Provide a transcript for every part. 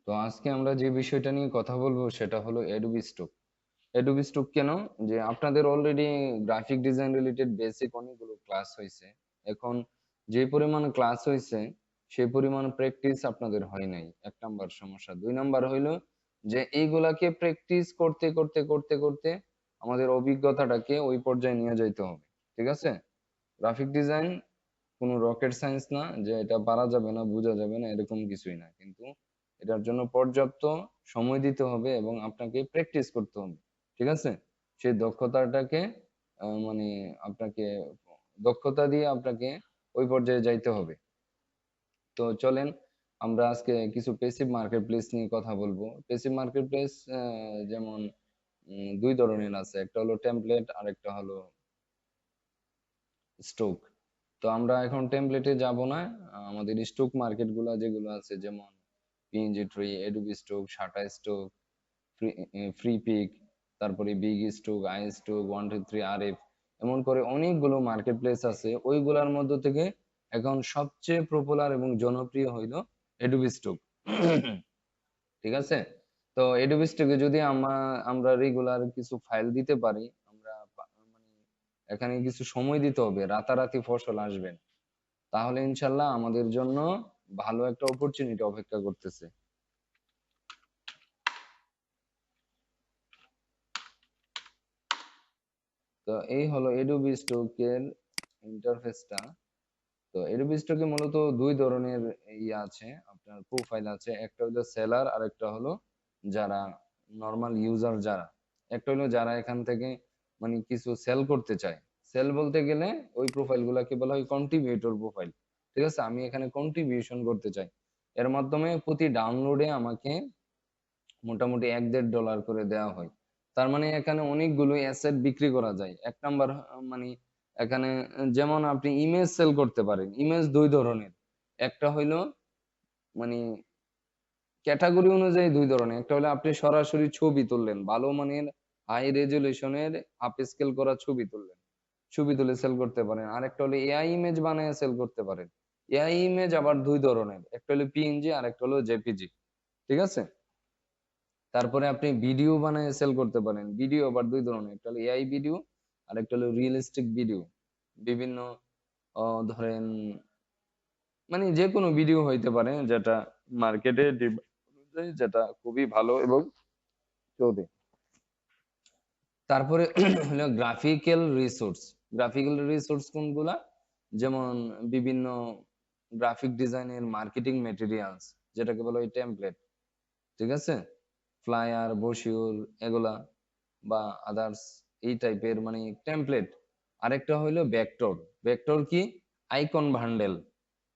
তো আজকে আমরা যে বিষয়টা নিয়ে কথা বলবো সেটা হলো অ্যাডোবি স্টক। অ্যাডোবি স্টক কেন? যে আপনাদের already graphic design related basic অনেকগুলো ক্লাস হয়েছে। এখন যে পরিমাণ ক্লাস হয়েছে সেই পরিমাণ প্র্যাকটিস আপনাদের হয় নাই, এক নাম্বার সমস্যা। দুই নাম্বার হইলো যে এইগুলাকে প্র্যাকটিস করতে করতে করতে করতে আমাদের অভিজ্ঞতাটাকে ওই পর্যায়ে নিয়ে যাইতে হবে। ঠিক আছে? গ্রাফিক ডিজাইন কোনো রকেট সায়েন্স না যে এটা পারা যাবে না, বোঝা যাবে না, এরকম কিছুই না। কিন্তু এটার জন্য পর্যাপ্ত সময় দিতে হবে এবং আপনাকে প্র্যাকটিস করতে হবে। ঠিক আছে? সেই দক্ষতাটাকে মানে আপনাকে দক্ষতা দিয়ে আপনাকে ওই পর্যায়ে যাইতে হবে। তো চলেন আমরা আজকে কিছু পেসিভ মার্কেট প্লেস নিয়ে কথা বলবো। পেসিভ মার্কেট প্লেস যেমন দুই ধরনের আছে, একটা হলো টেমপ্লেট আর একটা হলো স্টক। তো আমরা এখন টেমপ্লেটে যাব না, আমাদের স্টক মার্কেট গুলা যেগুলো আছে যেমন Pngtree, Adobe Stock, Shutterstock, Freepik, তারপরে Bigstock, iStock, 123 RF, এমন করে অনেকগুলো মার্কেট প্লেস আছে। ওইগুলার মধ্য থেকে এখন সবচেয়ে পপুলার এবং জনপ্রিয় হইলো এডোবি স্টক। ঠিক আছে? তো এডোবি স্টকে যদি আমরা রেগুলার কিছু ফাইল দিতে পারি, আমরা মানে এখানে কিছু সময় দিতে হবে, রাতারাতি ফসল আসবে না। তাহলে ইনশাল্লাহ আমাদের জন্য ভালো একটা অপরচুনিটি অপেক্ষা করতেছে। তো এই হলো এডোবি স্টকের ইন্টারফেসটা। তো এডোবি স্টকে মূলত দুই ধরনের ইয়ে আছে, আপনার প্রোফাইল আছে। একটা হলো সেলার আর একটা হলো যারা নর্মাল ইউজার যারা। একটা হলো যারা এখান থেকে মানে কিছু সেল করতে চায়। সেল বলতে গেলে ওই প্রোফাইল গুলাকে বলা হয় কন্ট্রিবিউটর প্রোফাইল। ঠিক আছে? আমি এখানে কন্ট্রিবিউশন করতে চাই, এর মাধ্যমে প্রতি ডাউনলোডে আমাকে মোটামুটি $1-1.5 করে দেওয়া হয়। তার মানে এখানে অনেকগুলো অ্যাসেট বিক্রি করা যায়। এক নাম্বার মানে এখানে যেমন আপনি ইমেজ সেল করতে পারেন। ইমেজ দুই ধরনের, একটা হইলো মানে ক্যাটাগরি অনুযায়ী দুই ধরনের। একটা হলো আপনি সরাসরি ছবি তুললেন, ভালো মানের হাই রেজুলেশনের আপ স্কেল করা ছবি তুললেন, ছবি তুলে সেল করতে পারেন। আর একটা হলো এআই ইমেজ বানায় সেল করতে পারেন। এআই ইমেজ আবার দুই ধরনের, একটা হলো পিএনজি আর একটা হলো জেপিজি। ঠিক আছে? তারপরে আপনি ভিডিও বানায় সেল করতে পারেন। ভিডিও আবার দুই ধরনের, একটা হলো এআই ভিডিও আর একটা হলো রিয়েলিস্টিক ভিডিও। বিভিন্ন ধরেন মানে যে কোনো ভিডিও হইতে পারে যেটা মার্কেটে অনুযায়ী যেটা খুবই ভালো এবং চলবে। তারপরে হলো গ্রাফিক্যাল রিসোর্স। গ্রাফিক্যাল রিসোর্স কোনগুলা? যেমন বিভিন্ন গ্রাফিক ডিজাইনের মার্কেটিং ম্যাটেরিয়ালস, যেটাকে বলা হয় টেমপ্লেট। ঠিক আছে? ফ্লায়ার, ব্রোশিওর, এগুলা বা আদার্স এই টাইপের মানে টেমপ্লেট। আরেকটা হইলো ভেক্টর। ভেক্টর কি? Icon bundle.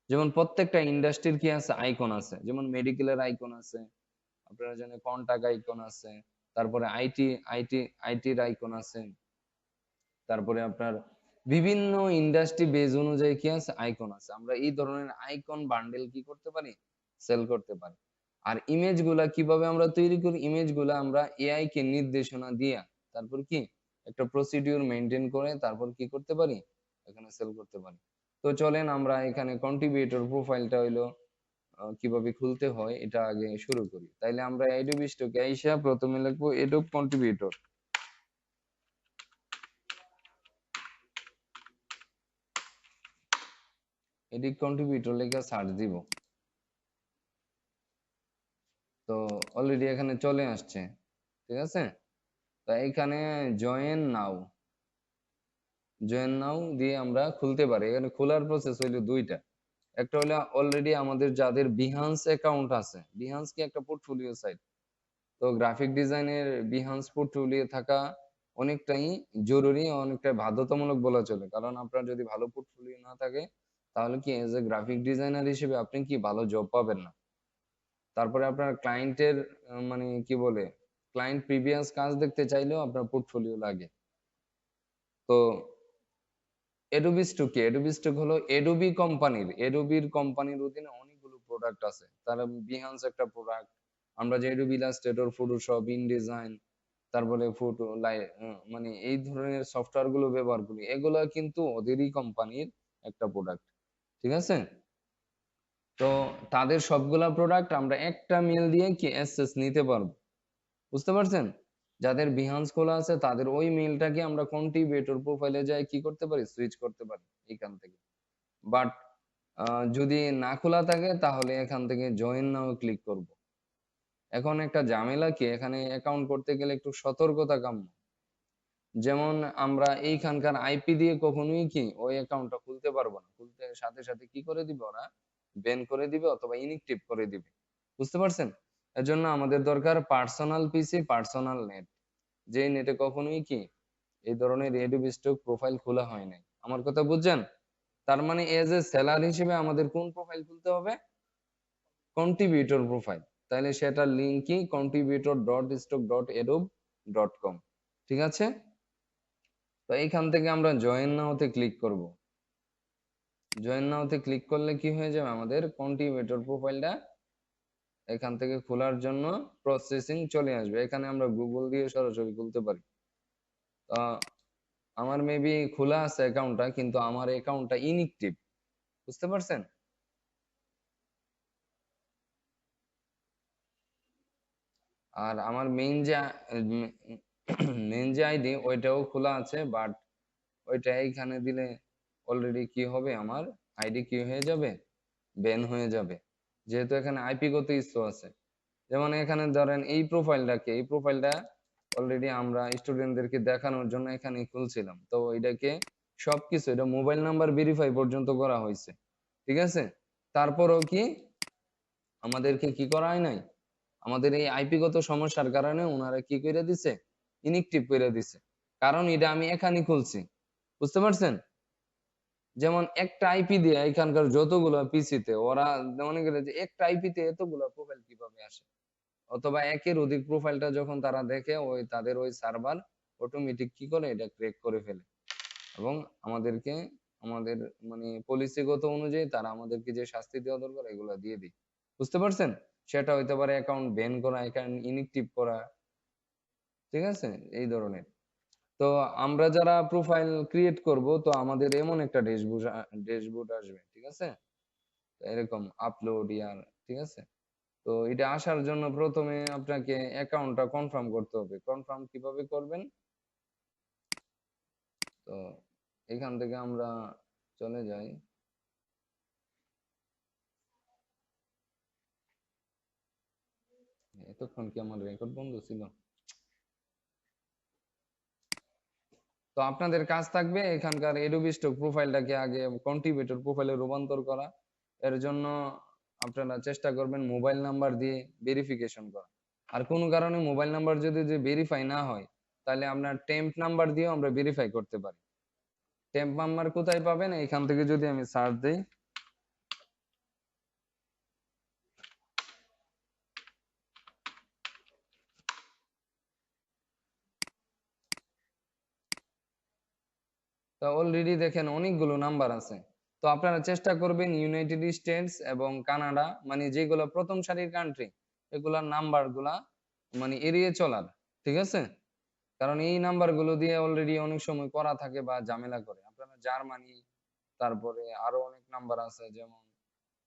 যেমন প্রত্যেকটা ইন্ডাস্ট্রির কি আছে? আইকন আছে। যেমন মেডিকেলের আইকন আছে, আপনারা জানেন কন্টাক আইকন আছে, তারপরে আইটির আইকন আছে, তারপরে আপনার বিভিন্ন ইন্ডাস্ট্রি বেজ অনুযায়ী কি আছে? আইকন আছে। আমরা এই ধরনের আইকন বান্ডেল কি করতে পারি? সেল করতে পারি। আর ইমেজ গুলা কিভাবে আমরা তৈরি করি? ইমেজ গুলা আমরা এআই কে নির্দেশনা দিয়া তারপর কি একটা প্রসিডিউর মেনটেন করে তারপর কি করতে পারি? এখানে সেল করতে পারি। তো চলেন আমরা এখানে কন্ট্রিবিউটর প্রোফাইলটা হইলো কিভাবে খুলতে হয় এটা আগে শুরু করি। তাইলে আমরা অ্যাডোবি স্টকে আইসা প্রথমে লিখবো এডোব কন্ট্রিবিউটর। এডিট কন্ট্রিবিউটর লেখা সার্চ দিব। তো অলরেডি এখানে চলে আসছে। ঠিক আছে? তো এখানে জয়েন নাও, জয়েন নাও দিয়ে আমরা খুলতে পারি। এখানে খোলার প্রসেস হইলো দুইটা। একটা হলো অলরেডি আমাদের যাদের বিহান্স অ্যাকাউন্ট আছে, বিহান্স কি একটা পোর্টফোলিও সাইট। তো গ্রাফিক ডিজাইনের বিহান্স পোর্টফোলিও থাকা অনেকটাই জরুরি, অনেকটাই বাধ্যতামূলক বলা চলে। কারণ আপনার যদি ভালো পোর্টফোলিও না থাকে তাহলে কি এজ এ গ্রাফিক ডিজাইনার হিসেবে আপনি কি ভালো জব পাবেন না। তারপরে আপনার ক্লায়েন্টের মানে কি বলে ক্লায়েন্ট প্রিভিয়াস কাজ দেখতে চাইলেও আপনার পোর্টফোলিও লাগে। তো এডোবি স্টক কি? এডোবি স্টক হলো এডোবি কোম্পানির, এডোবির কোম্পানির অধীনে অনেকগুলো প্রোডাক্ট আছে। তার বিহান্স একটা প্রোডাক্ট। আমরা যে এডোবি ইলাস্ট্রেটর, ফটোশপ, ইনডিজাইন, তারপরে ফটো মানে এই ধরনের সফটওয়্যার গুলো ব্যবহার করি, এগুলা কিন্তু ওদেরই কোম্পানির একটা প্রোডাক্ট। ঠিক আছে? তো তাদের সবগুলা প্রোডাক্ট আমরা একটা মেল দিয়ে কি অ্যাক্সেস নিতে পারবো, বুঝতে পারছেন? যাদের বিহান্স খোলা আছে তাদের ওই মেলটাকে আমরা কন্ট্রিবিউটর প্রোফাইলে যাই কি করতে পারি, সুইচ করতে পারি এখান থেকে। বাট যদি না খোলা থাকে তাহলে এখান থেকে জয়েন নাও ক্লিক করব। এখন একটা ঝামেলা কি, এখানে অ্যাকাউন্ট করতে গেলে একটু সতর্কতা কাম্য। যেমন আমরা এইখানকার আইপি দিয়ে কখনোই কি ওই অ্যাকাউন্টটা খুলতে পারবো না, খুলতে সাথে সাথে কি করে দিবে ওরা, ব্যান করে দিবে অথবা ইনএক্টিভ করে দিবে, বুঝতে পারছেন? এজন্য আমাদের দরকার পার্সোনাল পিসি, পার্সোনাল নেট, যেই নেটে কখনোই কি এই ধরনের এডোবি স্টক প্রোফাইল খোলা হয় নাই। আমার কথা বুঝছেন? তার মানে এজ এ সেলার হিসেবে আমাদের কোন প্রোফাইল খুলতে হবে, কন্ট্রিবিউটর প্রোফাইল। তাহলে সেটার লিঙ্ক কি, contributor.stock.adobe.com, ঠিক আছে? তো এইখান থেকে আমরা জয়েন নাওতে ক্লিক করব। জয়েন নাওতে ক্লিক করলে কি হয়ে যাবে, আমাদের কন্ট্রিবিউটর প্রোফাইলটা এখান থেকে খোলার জন্য প্রসেসিং চলে আসবে। এখানে আমরা গুগল দিয়ে সরাসরি খুলতে পারি। তো আমার মেবি খোলা আছে অ্যাকাউন্টটা, কিন্তু আমার অ্যাকাউন্টটা ইনএক্টিভ, বুঝতে পারছেন? আর আমার মেইন যে আইডি ওইটাও খোলা আছে, বাট ওইটা এইখানে দিলে অলরেডি কি হবে, আমার আইডি কি হয়ে যাবে, ব্যান হয়ে যাবে, যেহেতু এখানে আইপি গত ইস্যু আছে। যেমন এখানে ধরেন এই প্রোফাইলটা অলরেডি আমরা স্টুডেন্টদেরকে দেখানোর জন্য এখানে খুলছিলাম, তো এটাকে সবকিছু এটা মোবাইল নাম্বার ভেরিফাই পর্যন্ত করা হয়েছে, ঠিক আছে? তারপরেও কি আমাদেরকে কি করা হয় নাই, আমাদের এই আইপি গত সমস্যার কারণে ওনারা কি করে দিছে, ইনএক্টিভ করে দিছে। কারণ এটা আমি এখানে খুলছি, বুঝতে পারছেন? যেমন একটা আইপি দিয়ে এখানকার যতগুলো পিসিতে ওরা মনে করে যে একটা আইপিতে এতগুলো প্রোফাইল কিভাবে আসে, অথবা একের অধিক প্রোফাইলটা যখন তারা দেখে ওই তাদের ওই সার্ভার অটোমেটিক কি করে এটা ক্র্যাক করে ফেলে, এবং আমাদেরকে আমাদের মানে পলিসিগত অনুযায়ী তারা আমাদেরকে যে শাস্তি দেওয়া দরকার এগুলো দিয়ে দিই, বুঝতে পারছেন? সেটা হইতে পারে অ্যাকাউন্ট ব্যান করা, অ্যাকাউন্ট ইনএক্টিভ করা, ঠিক আছে, এই ধরনের। তো আমরা যারা প্রোফাইল ক্রিয়েট করব, তো আমাদের এমন একটা ড্যাশবোর্ড আসবে, ঠিক আছে? তো এরকম আপলোড ইয়ার, ঠিক আছে? তো এটা আসার জন্য প্রথমে আপনাকে অ্যাকাউন্টটা কনফার্ম করতে হবে। কনফার্ম কিভাবে করবেন, তো এখান থেকে আমরা চলে যাই। এতক্ষণ কি আমার রেকর্ড বন্ধ ছিল? তো আপনাদের কাজ থাকবে এখানকার এডোবি স্টক প্রোফাইলটাকে আগে কন্ট্রিবিউটর প্রোফাইলে রূপান্তর করা। এর জন্য আপনারা চেষ্টা করবেন মোবাইল নাম্বার দিয়ে ভেরিফিকেশন করা। আর কোনো কারণে মোবাইল নাম্বার যদি ভেরিফাই না হয়, তাহলে আপনার টেম্প নাম্বার দিয়েও আমরা ভেরিফাই করতে পারি। টেম্প নাম্বার কোথায় পাবেন, এখান থেকে যদি আমি সার্চ দিই, তো অলরেডি দেখেন অনেকগুলো নাম্বার আছে। তো আপনারা চেষ্টা করবেন ইউনাইটেড স্টেটস এবং কানাডা, মানে যেগুলো প্রথম সারির কান্ট্রি, এগুলার নাম্বার গুলা মানে এড়িয়ে চলার, ঠিক আছে? কারণ এই নাম্বার গুলো দিয়ে অলরেডি অনেক সময় করা থাকে বা ঝামেলা করে। আপনারা জার্মানি, তারপরে আরো অনেক নাম্বার আছে, যেমন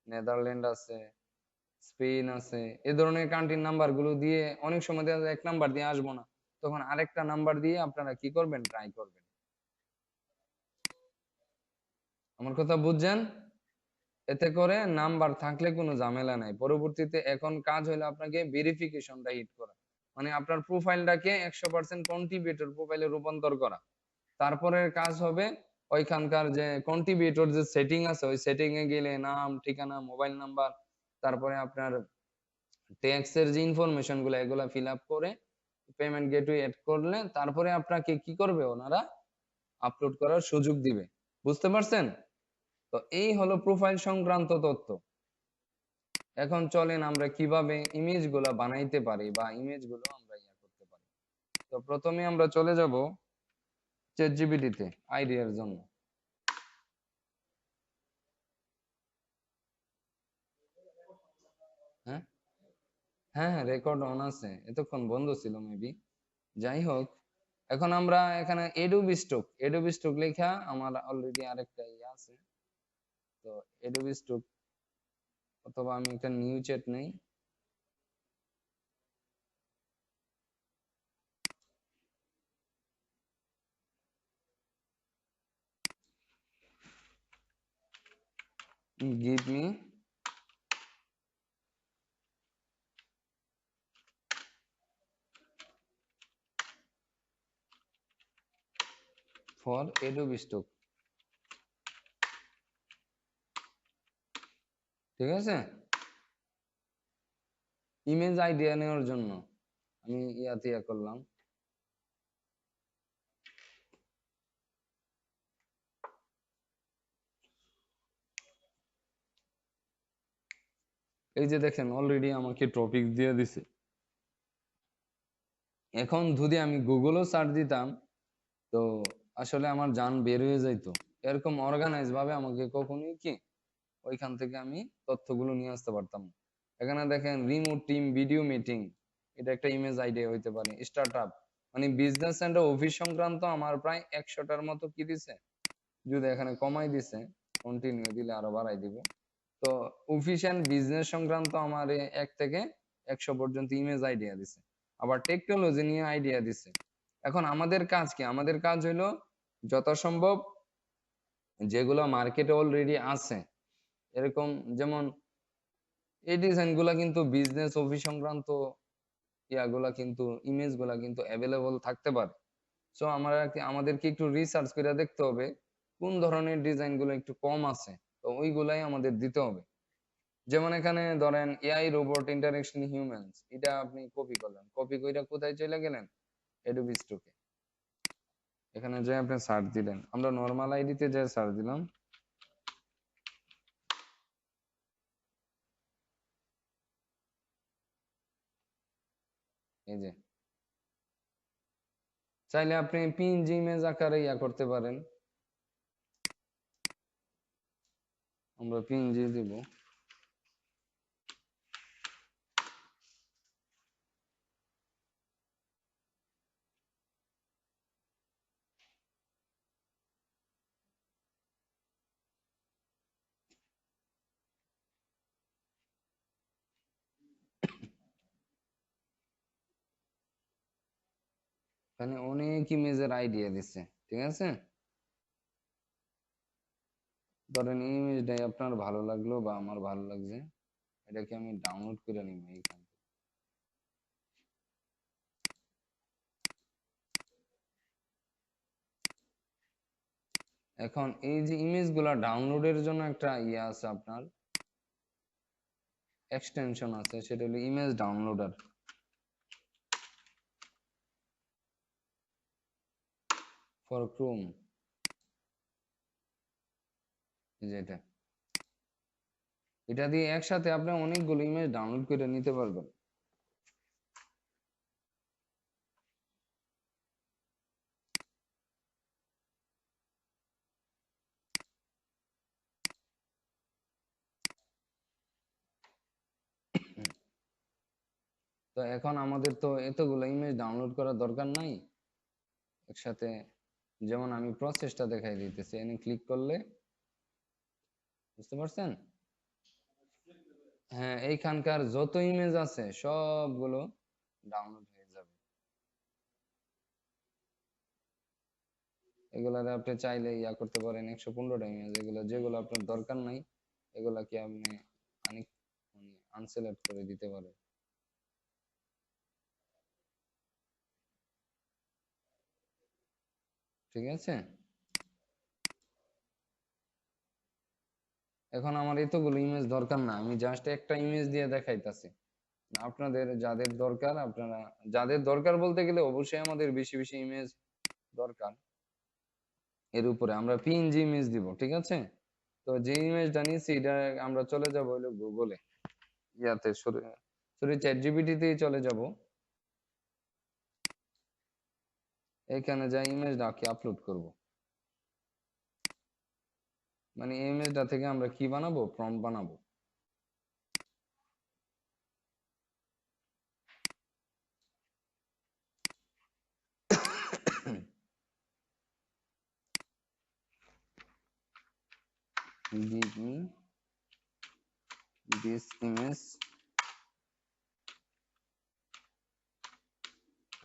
নেদারল্যান্ড আছে, স্পেন আছে, এ ধরনের কান্ট্রির নাম্বার গুলো দিয়ে অনেক সময় দেখা যায় এক নাম্বার দিয়ে আসবো না, তখন আরেকটা নাম্বার দিয়ে আপনারা কি করবেন, ট্রাই করবেন। আমার কথা বুঝছেন? এতে করে নাম্বার থাকলে কোনো ঝামেলা নাই। পরবর্তীতে এখন কাজ হলো আপনাকে ভেরিফিকেশনটা হিট করা, মানে আপনার প্রোফাইলটাকে 100% কন্ট্রিবিউটর প্রোফাইলে রূপান্তর করা। তারপরে কাজ হবে ওইখানকার যে কন্ট্রিবিউটর যে সেটিং আছে ওই সেটিং এ গেলে নাম, ঠিকানা, মোবাইল নাম্বার, তারপরে আপনার ট্যাক্স এর যে ইনফরমেশন গুলো এগুলা ফিল আপ করে পেমেন্ট গেটওয়ে এড করলে তারপরে আপনাকে কি করবে, ওনারা আপলোড করার সুযোগ দিবে, বুঝতে পারছেন? তো এই হলো প্রোফাইল সংক্রান্ত তথ্য। এখন চলেন আমরা কিভাবে ইমেজ গুলা বানাইতে পারি বা ইমেজ গুলো আমরা করতে পারি। তো প্রথমে আমরা চলে যাব চ্যাট জিপিটি তে আইডিয়ার জন্য। হ্যাঁ, হ্যাঁ, হ্যাঁ, রেকর্ড অন আছে, এতক্ষণ বন্ধ ছিল মেবি। যাই হোক, এখন আমরা এখানে এডোবি স্টক লেখা আমার অলরেডি আরেকটা ইয়ে আছে। তো এডোবি স্টক অথবা আমি একটা নিউ চ্যাট নেই। Give me for Adobe Stock, ঠিক আছে? ইমেজ আইডিয়া নেওয়ার জন্য আমি ইয়া করলাম। এই যে দেখেন অলরেডি আমাকে টপিক দিয়ে দিছে। এখন যদি আমি গুগলও সার্চ দিতাম তো আসলে আমার জান বের হয়ে যাইতো। এরকম অর্গানাইজ ভাবে আমাকে কখনোই কি ওইখান থেকে আমি তথ্যগুলো নিয়ে আসতে পারতাম না। এখানে দেখেন রিমোট টিম ভিডিও মিটিং, এটা একটা ইমেজ আইডিয়া হইতে পারে। স্টার্টআপ মানে বিজনেস এন্ড অফিস সংক্রান্ত আমার প্রায় 100টার মতো কি দিছে, যদি এখানে কমাই দিছে, কন্টিনিউ দিলে আরো বাড়াই দিব। তো অফিস এন্ড বিজনেস সংক্রান্ত আমার 1 থেকে 100 পর্যন্ত ইমেজ আইডিয়া দিছে। আবার টেকনোলজি নিয়ে আইডিয়া দিছে। এখন আমাদের কাজ কি? আমাদের কাজ হলো যথাসম্ভব যেগুলো মার্কেটে অলরেডি আছে, এরকম যেমন এই ডিজাইন গুলা কিন্তু বিজনেস অফিস সংক্রান্ত ইয়াগুলা কিন্তু ইমেজ গুলা কিন্তু অ্যাভেলেবল থাকতে পারে। সো আমাদেরকে একটু রিসার্চ করে দেখতে হবে কোন ধরনের ডিজাইন গুলো একটু কম আছে, তো ওইগুলাই আমাদের দিতে হবে। যেমন এখানে ধরেন এআই রোবট ইন্টারেকশন হিউম্যানস, এটা আপনি কপি করলেন, কপি কইরা কোথায় চলে গেলেন? অ্যাডোবি স্টকে। এখানে যে আপনি সার্চ দিলেন, আমরা নরমাল আইডিতে যে সার্চ দিলাম, এই যে চাইলে আপনি পিএনজি ইমেজ আকারে ইয়া করতে পারেন। আমরা পিএনজি দিব। এখানে অনেক ইমেজের আইডিয়া দিচ্ছে, ঠিক আছে? ধরেন এই ইমেজটাই আপনার ভালো লাগলো বা আমার ভালো লাগছে, এটাকে আমি ডাউনলোড করে নিব এইখান থেকে। এখন এই যে ইমেজগুলা ডাউনলোডের জন্য একটা ইয়ে আছে আপনার, এক্সটেনশন আছে, সেটা হলো ইমেজ ডাউনলোডার ফর ক্রোম। যেটা এটা দিয়ে একসাথে আপনি অনেকগুলো ইমেজ ডাউনলোড করে নিতে পারবেন। তো এখন আমাদের তো এতগুলো ইমেজ ডাউনলোড করার দরকার নাই একসাথে। যেমন আমি প্রসেসটা দেখাই দিতেছি, এনে ক্লিক করলে, বুঝতে পারছেন? হ্যাঁ, এইখানকার যত ইমেজ আছে সবগুলো ডাউনলোড হয়ে যাবে। এগুলারে আপনি চাইলে ইয়া করতে পারেন 115টা ইমেজ, এগুলো যেগুলো আপনার দরকার নাই এগুলাকে আপনি আনি মানে আনসিলেক্ট করে দিতে পারেন। ঠিক আছে? এখন আমার এতগুলো ইমেজ দরকার না, আমি জাস্ট একটা ইমেজ দিয়ে দেখাইতাছি। আপনাদের যাদের দরকার, আপনারা যাদের দরকার বলতে গেলে অবশ্যই আমাদের বেশি বেশি ইমেজ দরকার। এর উপরে আমরা পিএনজি ইমেজ দিব, ঠিক আছে? তো যে ইমেজটা নিয়েছি এটা আমরা চলে যাব হলো গুগলে, ইয়াতে সরি সরি চ্যাট জিপিটিতেই চলে যাব। এখানে যা ইমেজটাকে আপলোড করব, মানে এই ইমেজটা থেকে আমরা কি বানাবো, প্রম্পট বানাবো। give me this image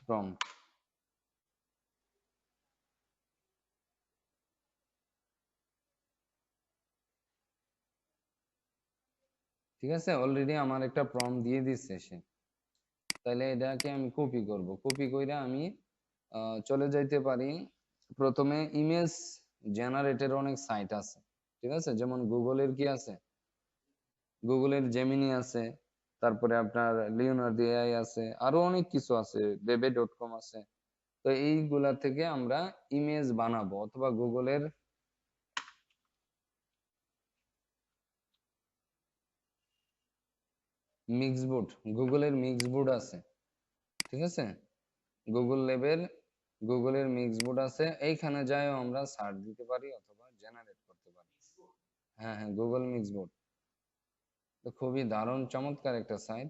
from, ঠিক আছে, অলরেডি আমার একটা প্রম্পট দিয়ে দিচ্ছে সে। তাহলে এটাকে আমি কপি করব, কপি কইরা আমি চলে যাইতে পারি। প্রথমে ইমেজ জেনারেটের অনেক সাইট আছে, ঠিক আছে, যেমন গুগলের কি আছে, গুগলের জেমিনি আছে, তারপরে আপনার লিওনার্দো এআই আছে, আরো অনেক কিছু আছে, বেবে.কম আছে। তো এইগুলা থেকে আমরা ইমেজ বানাবো, অথবা গুগলের মিক্সবোর্ড, গুগলের মিক্সবোর্ড আছে, ঠিক আছে, গুগল ল্যাবের গুগলের মিক্সবোর্ড আছে, এইখানে যাইও আমরা সার্চ দিতে পারি অথবা জেনারেট করতে পারি। হ্যাঁ হ্যাঁ, গুগল মিক্সবোর্ড তো খুবই দারুণ চমৎকার একটা সাইট।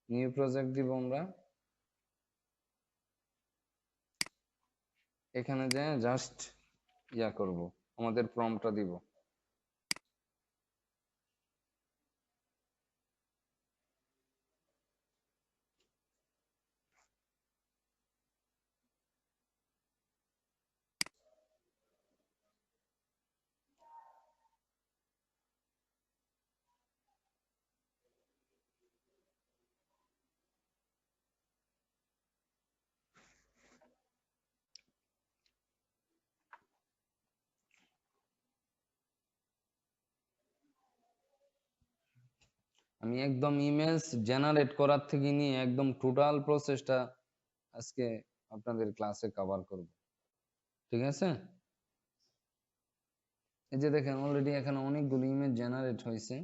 নিউ প্রজেক্ট দিব আমরা, এখানে যে জাস্ট ইয়া করব, আমাদের প্রম্পটটা দিব। আমি একদম ইমেজ জেনারেট করার থেকে নিয়ে একদম টোটাল প্রসেসটা আজকে আপনাদের ক্লাসে কভার করব, ঠিক আছে। এই যে দেখেন অলরেডি এখানে অনেকগুলো ইমেজ জেনারেট হয়েছে।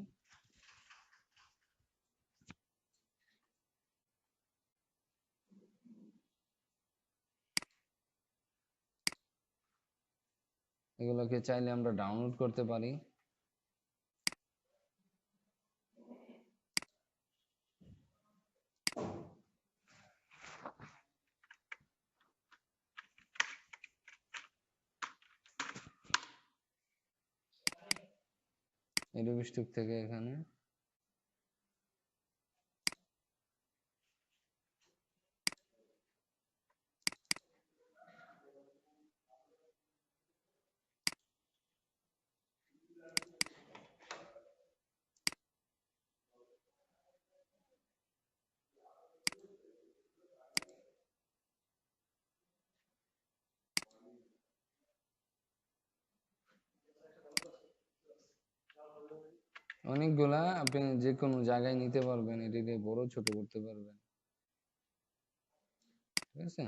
এগুলোকে চাইলে আমরা ডাউনলোড করতে পারি। এডোবি স্টক থেকে এখানে অনেকগুলা আপনি যে কোনো জায়গায় নিতে পারবেন, এটিকে বড় ছোট করতে পারবেন, ঠিক আছে।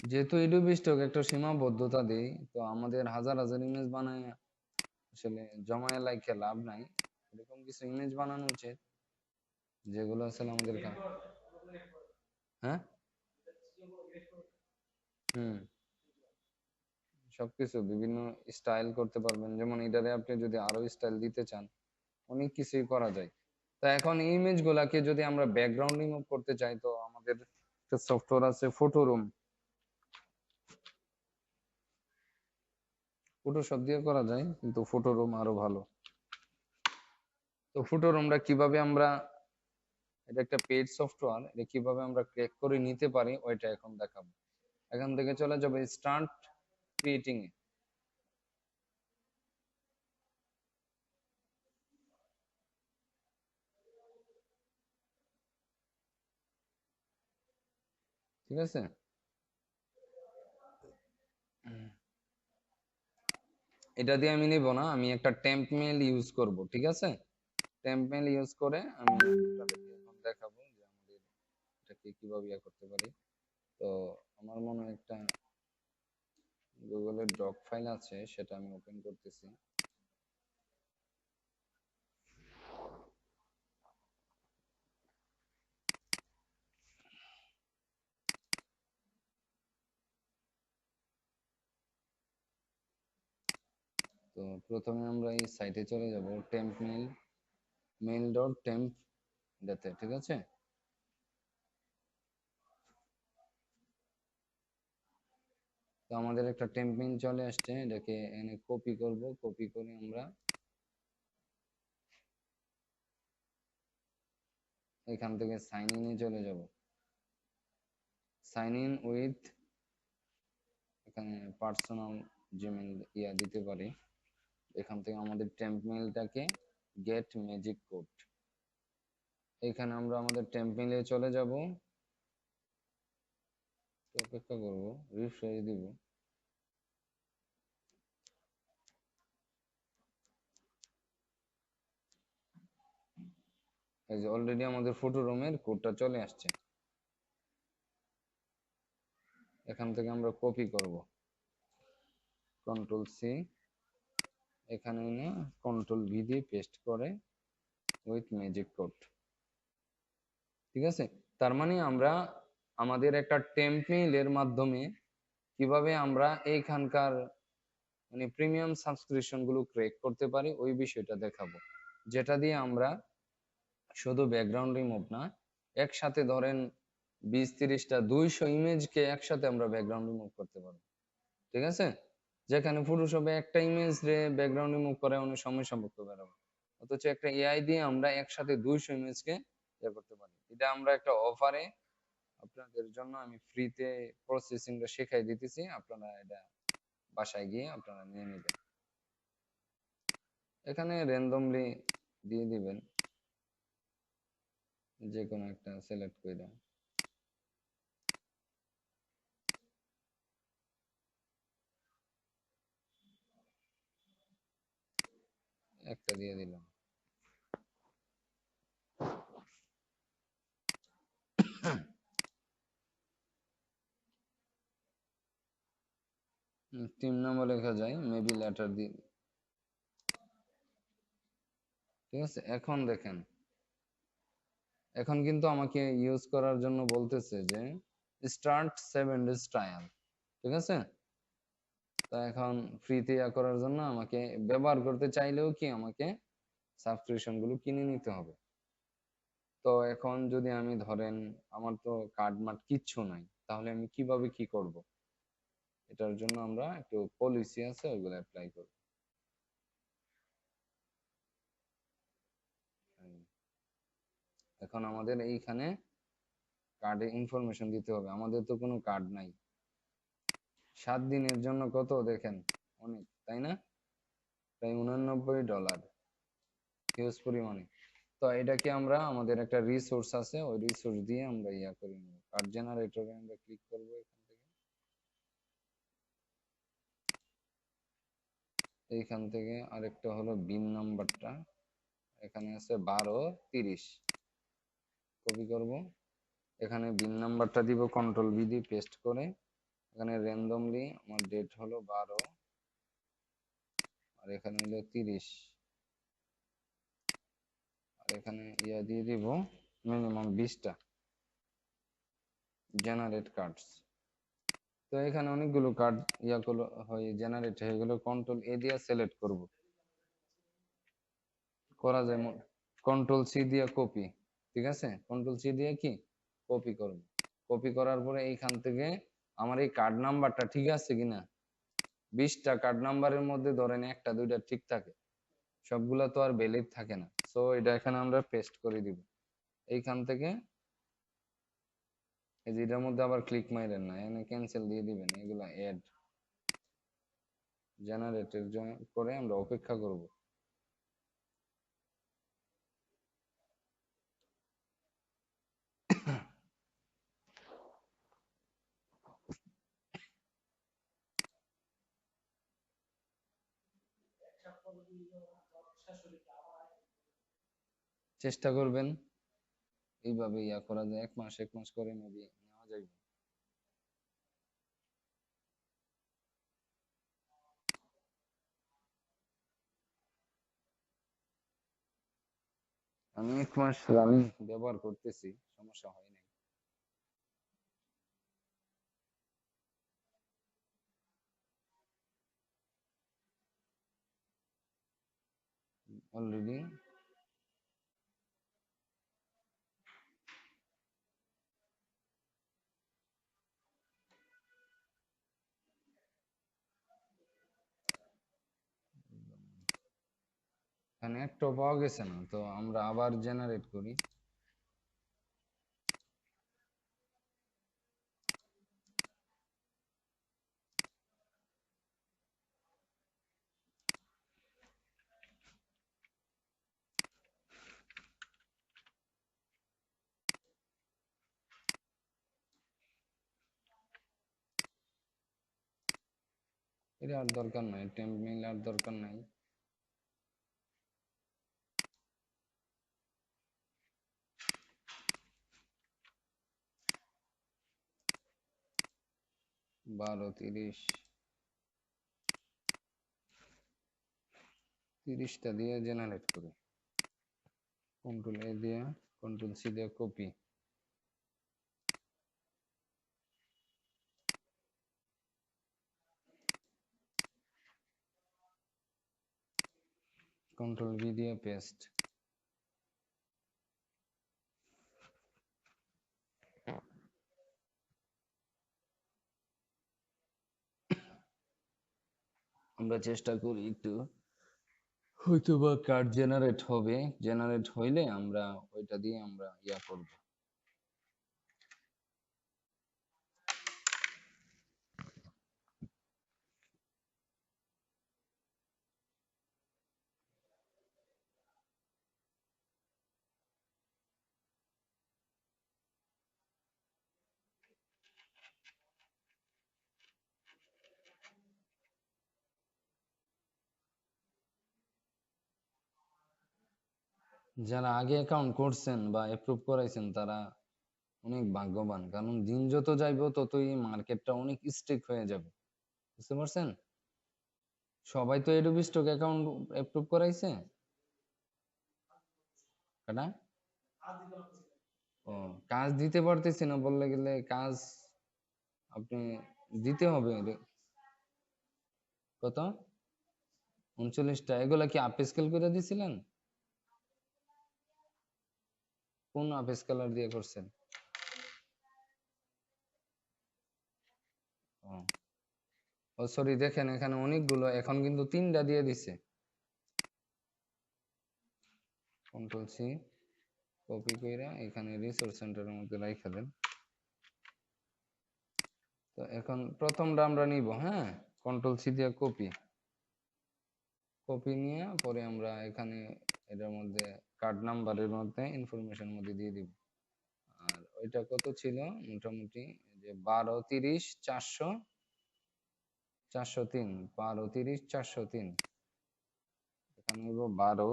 যেহেতু এডোবি স্টক একটা সীমাবদ্ধতা দেই, তো আমাদের হাজার হাজার ইমেজ বানায় আসলে জমায় লাইকে লাভ নাই, এরকম কিছু ইমেজ বানানো উচিত যেগুলো আসলে আমাদের হ্যাঁ, হুম, সবকিছু বিভিন্ন স্টাইল করতে পারবেন, যেমন এটারে আপনি যদি আরো স্টাইল দিতে চান অনেক কিছুই করা যায়। তো এখন ইমেজ গুলাকে যদি আমরা ব্যাকগ্রাউন্ড রিমুভ করতে চাই, তো আমাদের একটা সফটওয়্যার আছে ফটোরুম, ফটোশপ দিয়ে করা যায় কিন্তু ফটোরুম আরো ভালো। তো ফটোরুমটা কিভাবে আমরা, এটা একটা পেইড সফটওয়্যার, এটা কিভাবে আমরা ক্র্যাক করে নিতে পারি ওইটা এখন দেখাবো। এখান থেকে চলে যাবে স্টার্ট ক্রিয়েটিং এ, ঠিক আছে। এটা দিয়ে আমি নিব না, আমি একটা টেম্প মেল ইউজ করব, ঠিক আছে। টেম্প মেল ইউজ করে আমি আপনাদেরকে এখন দেখাবো যে আমাদের এটাকে কিভাবে ইয়া করতে পারি। তো আমার মনে হয় একটা গুগলের ডক ফাইল আছে, সেটা আমি ওপেন করতেছি। তো প্রথমে আমরা এই সাইটে চলে যাব, temp mail, mail dot temp এটাতে, ঠিক আছে। তো আমাদের একটা টেমপ্লেট চলে আসছে, এটাকে এনে কপি করব, কপি করে আমরা এখান থেকে সাইন ইনে চলে যাব। সাইন ইন উইথ, এখানে পার্সোনাল জিমেইল দিতে পারি। এখান থেকে আমাদের টেম্প মেইলটাকে গেট ম্যাজিক কোড, এখানে আমরা আমাদের টেম্প মেইলে চলে যাব, অপেক্ষা করব, রিফ্রেশ দিব। এই যে অলরেডি আমাদের ফটো রুমের কোডটা চলে আসছে। এখান থেকে আমরা কপি করব, কন্ট্রোল সি, এখানে এনে কন্ট্রোল ভি দিয়ে পেস্ট করে উইথ ম্যাজিক কোড। ঠিক আছে, তার মানে আমরা আমাদের একটা টেম্পলেটের মাধ্যমে কিভাবে আমরা এইখানকার মানে প্রিমিয়াম সাবস্ক্রিপশন গুলো ক্রিয়েট করতে পারি ওই বিষয়টা দেখাবো, যেটা দিয়ে আমরা শুধু ব্যাকগ্রাউন্ড রিমুভ না, একসাথে ধরেন 20-30টা 200 ইমেজকে একসাথে আমরা ব্যাকগ্রাউন্ড রিমুভ করতে পারবো। ঠিক আছে, যেখানে ফটোশপে একটা ইমেজ রে ব্যাকগ্রাউন্ড রিমুভ করে অনেক সময় সাপেক্ষ বেরোবে, অথচ একটা এআই দিয়ে আমরা একসাথে 200 ইমেজকে ইয়ে করতে পারি। এটা আমরা একটা অফারে আপনাদের জন্য আমি ফ্রিতে প্রসেসিংটা শেখাই দিতেছি, আপনারা এটা বাসায় গিয়ে আপনারা নিয়ে নেবেন। এখানে র্যান্ডমলি দিয়ে দিবেন, যে কোনো একটা সিলেক্ট করে একটা দিয়ে দিলাম। 3 নম্বর লেখা যায়, মেবি লেটার দিয়ে। ঠিক আছে, এখন দেখেন, এখন কিন্তু আমাকে ইউজ করার জন্য বলতেছে যে স্টার্ট 7 ডেজ ট্রায়াল। ঠিক আছে, তো এখন ফ্রিতে করার জন্য আমাকে ব্যবহার করতে চাইলেও কি আমাকে সাবস্ক্রিপশন গুলো কিনে নিতে হবে। তো এখন যদি আমি ধরেন আমার তো কার্ড মার্ড কিচ্ছু নাই, তাহলে আমি কিভাবে কি করব, এটার জন্য আমরা একটু পলিসি আছে ওইগুলো অ্যাপ্লাই করব। এখন আমাদের এইখানে কার্ডে ইনফরমেশন দিতে হবে, আমাদের তো কোনো কার্ড নাই। 7 দিনের জন্য কত দেখেন, অনেক তাই না, প্রায় $89, হিউজ পরিমাণে। তো এটাকে আমরা আমাদের একটা রিসোর্স আছে, ওই রিসোর্স দিয়ে আমরা করে নেব। কার্ড জেনারেটরে আমরা ক্লিক করব, এইখান থেকে আরেকটা হলো বিন নাম্বারটা, এখানে আছে 1230, কপি করব, এখানে বিন নাম্বারটা দিব, কন্ট্রোল ভি দিয়ে পেস্ট করে, এখানে র্যান্ডমলি আমার ডেট হলো 12 আর এখানে হলো 30, আর এখানে দিয়ে দিব মিনিমাম 20টা জেনারেট কার্ডস। তো এখানে অনেকগুলো কার্ড গুলো হয়ে জেনারেট হয়ে গেল, কন্ট্রোল এ দিয়ে সিলেক্ট করব, করা যায় কন্ট্রোল সি দিয়ে কপি। ঠিক আছে, কন্ট্রোল সি দিয়ে কি কপি করব, কপি করার পরে এইখান থেকে আমার এই কার্ড নাম্বারটা ঠিক আছে কিনা, 20টা কার্ড নাম্বারের মধ্যে ধরেন একটা দুইটা ঠিক থাকে, সবগুলা তো আর ভ্যালিড থাকে না। সো এটা এখানে আমরা পেস্ট করে দিব, এইখান থেকে এই যে এটার মধ্যে আবার ক্লিক মাইরেন না, এখানে ক্যান্সেল দিয়ে দিবেন, এগুলা এড জেনারেটের করে আমরা অপেক্ষা করব। চেষ্টা করবেন এইভাবে করা যায়, 1 মাস করে মেবি নেওয়া যাবে। আমি 1 মাস রানিং ব্যবহার করতেছি, সমস্যা হয় নাই। অলরেডি এখানে একটাও পাওয়া গেছে না, তো আমরা আবার জেনারেট করি। এটা আর দরকার নাই, টেম্প মেইল আর দরকার নাই। বারো, 30, 30টা দিয়ে জেনারেট করি। কন্ট্রোল এ দিয়ে, কন্ট্রোল সি দিয়ে কপি, কন্ট্রোল ভি দিয়ে পেস্ট। আমরা চেষ্টা করি একটু, হয়তো বা কার্ড জেনারেট হবে, জেনারেট হইলে আমরা ওইটা দিয়ে আমরা ইয়া করব। যারা আগে অ্যাকাউন্ট করছেন বা অ্যাপ্রুভ করাইছেন তারা অনেক ভাগ্যবান, কারণ দিন যত যাইবো ততই মার্কেটটা অনেক স্টেক হয়ে যাবে। বুঝতে পারছেন? সবাই তো এডোবি স্টক অ্যাকাউন্ট অ্যাপ্রুভ করাইছে কাটা। ও, কাজ দিতে পারতেছি না বললে গেলে কাজ আপনি দিতে হবে। কত? 39টা। এগুলা কি আপ স্কেল করে দিছিলেন? কোন আপ স্কেলার দিয়ে করছেন? ও সরি, দেখেন এখানে অনেকগুলো, এখন কিন্তু 3টা দিয়ে দিছে। কন্ট্রোল সি, কপি কইরা এখানে রিসোর্স সেন্টারের মধ্যে রাইখা দেন। তো এখন প্রথমটা আমরা নিব, হ্যাঁ, কন্ট্রোল সি দিয়ে কপি, কপি নিয়ে পরে আমরা এখানে এটার মধ্যে কার্ড নাম্বারের মধ্যে ইনফরমেশন মধ্যে দিয়ে দিব। আর ওইটা কত ছিল মোটামুটি, যে 12, 30, 400, 403, 12, 30, 403। এখানে নিব 12,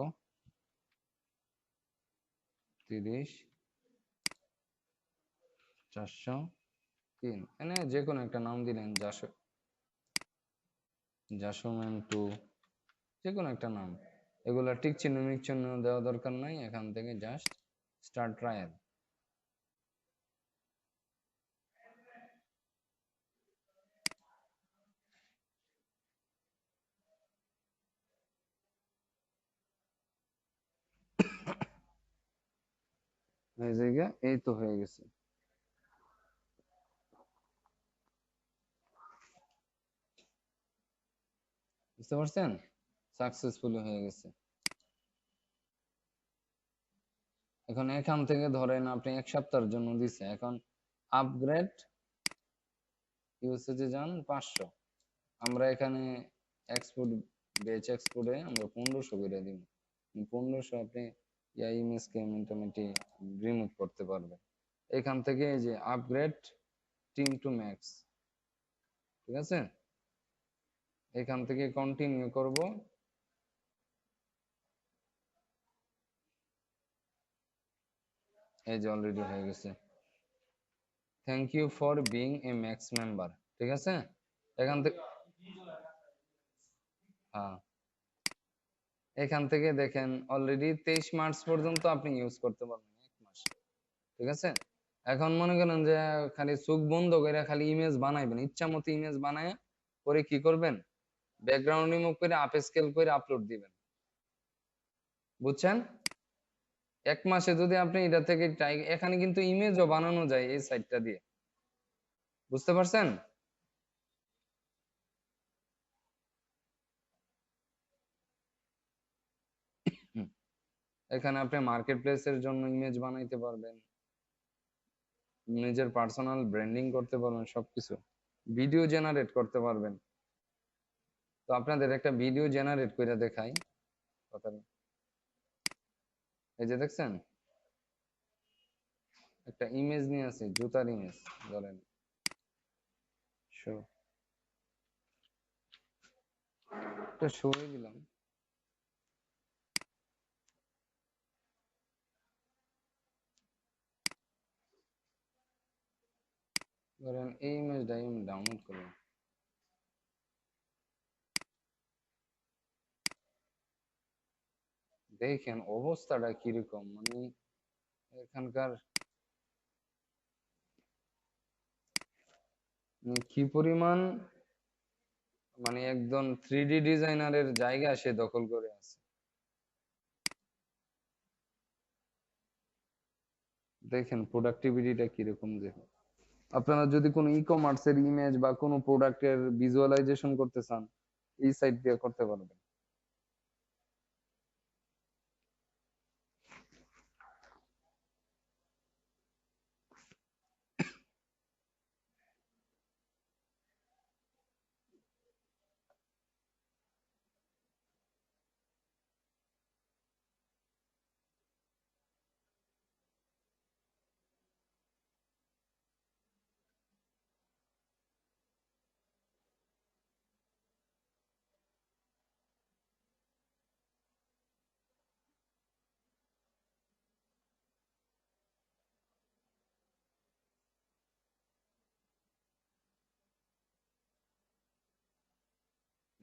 30, 403, এখানে যে কোনো একটা নাম দিলেন, জাসোম্যান 2, যে কোনো একটা নাম। এগুলা টিক চিহ্ন মিক চিহ্ন দেওয়া দরকার নাই, এখান থেকে জাস্ট স্টার্ট ট্রায়াল। এই জায়গা, এই তো হয়ে গেছে। বুঝতে পারছেন? সাকসেসফুলি হয়ে গেছে। এখন এখান থেকে ধরেন আপনি 1 সপ্তাহের জন্য দিছে, এখন আপগ্রেড ইউসেজে যান 500। আমরা এখানে এক্সপোর্ট, বেচ এক্সপোর্টে আমরা 1500 করে দিব। 1500 আপনি ইয়া ইমেজকে মোটামুটি রিমুভ করতে পারবেন। এখান থেকে এই যে আপগ্রেড টিম টু ম্যাক্স, ঠিক আছে, এখান থেকে কন্টিনিউ করব। এই যে অলরেডি হয়ে গেছে, thank you for being a max member, ঠিক আছে। এখান থেকে, হ্যাঁ, এখান থেকে দেখেন অলরেডি 23 মার্চ পর্যন্ত আপনি ইউজ করতে পারবেন, 1 মাস, ঠিক আছে। এখন মনে করেন যে খালি চোখ বন্ধ করে খালি ইমেজ বানাইবেন, ইচ্ছা মতো ইমেজ বানায় পরে কি করবেন, ব্যাকগ্রাউন্ড রিমুভ করে আপ স্কেল করে আপলোড দিবেন। বুঝছেন? 1 মাসে যদি আপনি এটা থেকে এখানে কিন্তু ইমেজও বানানো যায় এই সাইটটা দিয়ে। বুঝতে পারছেন? এখানে আপনি মার্কেট প্লেসের জন্য ইমেজ বানাইতে পারবেন, নিজের পার্সোনাল ব্র্যান্ডিং করতে পারবেন, সবকিছু ভিডিও জেনারেট করতে পারবেন। তো আপনাদের একটা ভিডিও জেনারেট করে দেখাই কথা, এই যে দেখছেন একটা ইমেজ নিয়ে আছে, জুতার ইমেজ ধরেন, শো একটা শো দিলাম, ধরেন এই ইমেজটাই আমি ডাউনলোড করলাম, দেখেন অবস্থাটা কিরকম, মানে এখানকার কি পরিমাণ, মানে একদম 3D ডিজাইনারের জায়গা সে দখল করে আছে। দেখেন প্রোডাক্টিভিটিটা কিরকম। দেখুন আপনারা যদি কোনো ই কমার্সের ইমেজ বা কোনো প্রোডাক্টের ভিজুয়ালাইজেশন করতে চান, এই সাইট দিয়ে করতে পারবেন।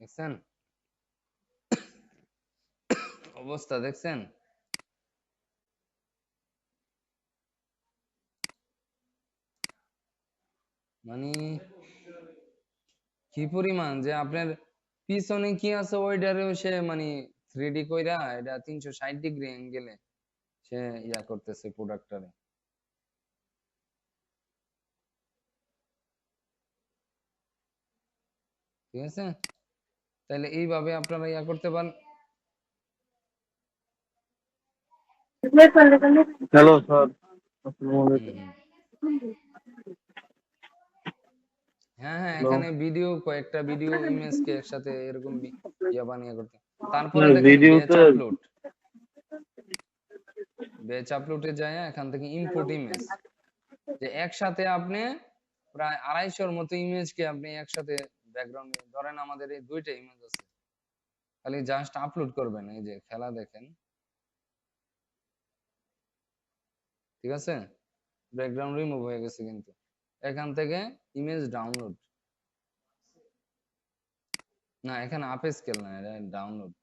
দেখছেন অবস্থা, দেখছেন মানে কি পরিমাণ, যে আপনার পিছনে কি আছে ওইটারেও সে মানে 3D কইরা এটা 360 ডিগ্রি অ্যাঙ্গেলে সে ইয়া করতেছে প্রোডাক্টটারে। ঠিক আছে, তাহলে এইভাবে আপনারা ইয়া করতে পারেন। হ্যালো স্যার, আসসালামু আলাইকুম। হুম, হ্যাঁ হ্যাঁ, হ্যালো। এখানে ভিডিও, কয়েকটা ভিডিও ইমেজকে একসাথে এরকম ইয়া বানিয়ে করতে। না, তারপরে দেখেন ব্যাচ ভিডিওতে আপলোড, ব্যাচ আপলোডে যায় এখান থেকে ইম্পোর্ট ইমেজ, যে একসাথে আপনি প্রায় 250-র মতো ইমেজকে আপনি একসাথে ব্যাকগ্রাউন্ডে, ধরেন আমাদের এই দুইটা ইমেজ আছে, খালি জাস্ট আপলোড করবেন, এই যে খেলা দেখেন, ঠিক আছে, ব্যাকগ্রাউন্ড রিমুভ হয়ে গেছে, কিন্তু এখান থেকে ইমেজ ডাউনলোড, না এখানে আপ স্কেল না, এটা ডাউনলোড।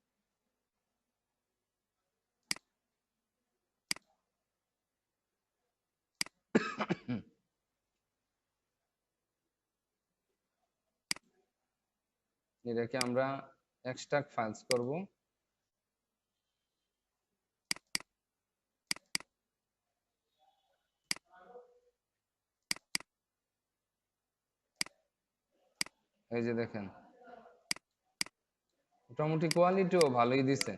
এটাকে আমরা এক্সট্রাক্ট ফাইলস করব, এই যে দেখেন মোটামুটি কোয়ালিটিও ভালোই দিছে।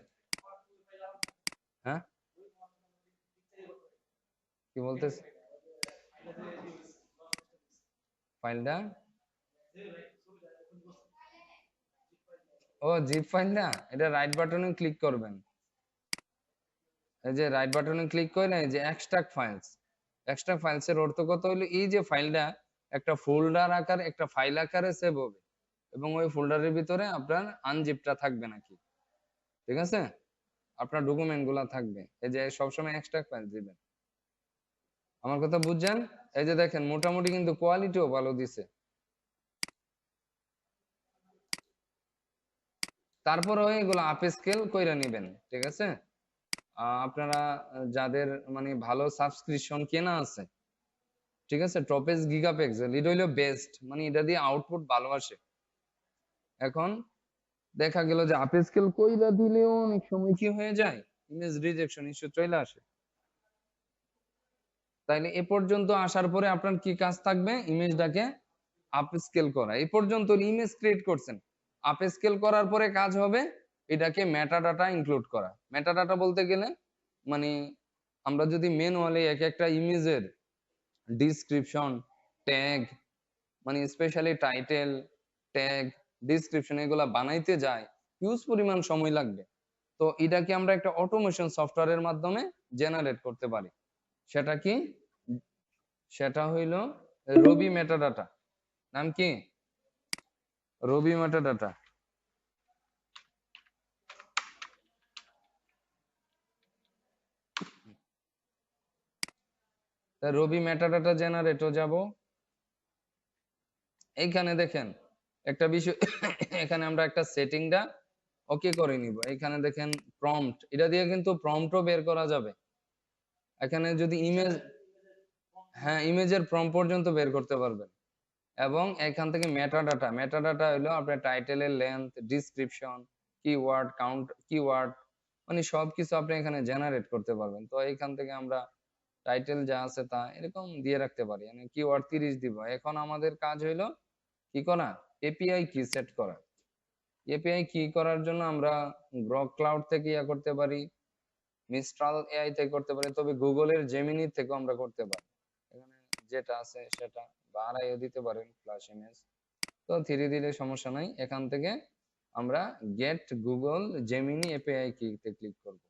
হ্যাঁ কি বলতেছে ফাইলটা, ও জিপ ফাইল না, এটা রাইট বাটনে ক্লিক করবেন, এই যে রাইট বাটনে ক্লিক করে এই যে এক্সট্রাক্ট ফাইলস, এক্সট্রাক্ট ফাইলস এর অর্থ কত হলো, এই যে ফাইলটা একটা ফোল্ডার আকারে, একটা ফাইল আকারে সেভ হবে, এবং ওই ফোল্ডারের ভিতরে আপনার আনজিপটা থাকবে নাকি, ঠিক আছে, আপনার ডকুমেন্ট গুলা থাকবে, এই যে সবসময় এক্সট্রাক্ট ফাইল দিবেন। আমার কথা বুঝছেন? এই যে দেখেন মোটামুটি কিন্তু কোয়ালিটিও ভালো দিছে। তারপরে এগুলো আপ স্কেল কইরা নিবেন, ঠিক আছে। আপনারা যাদের মানে ভালো সাবস্ক্রিপশন কেনা আছে, ঠিক আছে, টপেজ গিগাপিক্সেল এটা হইলো বেস্ট, মানে এটা দিয়ে আউটপুট ভালো আসে। এখন দেখা গেল যে আপ স্কেল কইরা দিলেও অনেক সময় কি হয়ে যায়, ইমেজ রিজেকশন ইস্যু চলে আসে। তাইলে এ পর্যন্ত আসার পরে আপনার কি কাজ থাকবে, ইমেজটাকে আপ স্কেল করা। এই পর্যন্ত ইমেজ ক্রিয়েট করছেন, আপ স্কেল করার পরে কাজ হবে এটাকে মেটা ডাটা ইনক্লুড করা। মেটা ডাটা বলতে গেলে মানে আমরা যদি ম্যানুয়ালি এক একটা ইমেজের ডিসক্রিপশন, ট্যাগ, মানে স্পেশালি টাইটেল, ট্যাগ, ডিসক্রিপশন এগুলা বানাইতে যায়, হিউজ পরিমাণ সময় লাগবে। তো এটাকে আমরা একটা অটোমেশন সফটওয়্যারের মাধ্যমে জেনারেট করতে পারি। সেটা কি? সেটা হইল রবি মেটাডাটা। নাম কি? রবি মেটাডাটা। তা রবি মেটাডাটা জেনারেটর যাব। এইখানে দেখেন একটা বিষয় এখানে আমরা একটা সেটিংটা ওকে করে নিব। এখানে দেখেন প্রম্পট, এটা দিয়ে কিন্তু প্রম্পটও বের করা যাবে। এখানে যদি ইমেজ, হ্যাঁ ইমেজের প্রম্পট পর্যন্ত বের করতে পারবেন। এবং এখান থেকে মেটাডাটা, মেটাডাটা হলো আপনার টাইটেলের length, description, keyword count, keyword, মানে সবকিছু আপনি এখানে জেনারেট করতে পারবেন। তো এখান থেকে আমরা টাইটেল যা আছে তা এরকম দিয়ে রাখতে পারি, মানে কিওয়ার্ড 30 দিব। এখন আমাদের কাজ হইলো কি করা? এপিআই কি সেট করা। এপিআই কি করার জন্য আমরা গ্রক ক্লাউড থেকে ইয়া করতে পারি, মিস্ট্রাল এআই থেকে করতে পারি, তবে গুগলের জেমিনি থেকে আমরা করতে পারি। এখানে যেটা আছে সেটা, বা আড়াইও দিতে পারেন ফ্ল্যাশ ইমেজ। তো থ্রি দিলে সমস্যা নাই। এখান থেকে আমরা গেট গুগল জেমিনি এপিআই কি তে ক্লিক করব।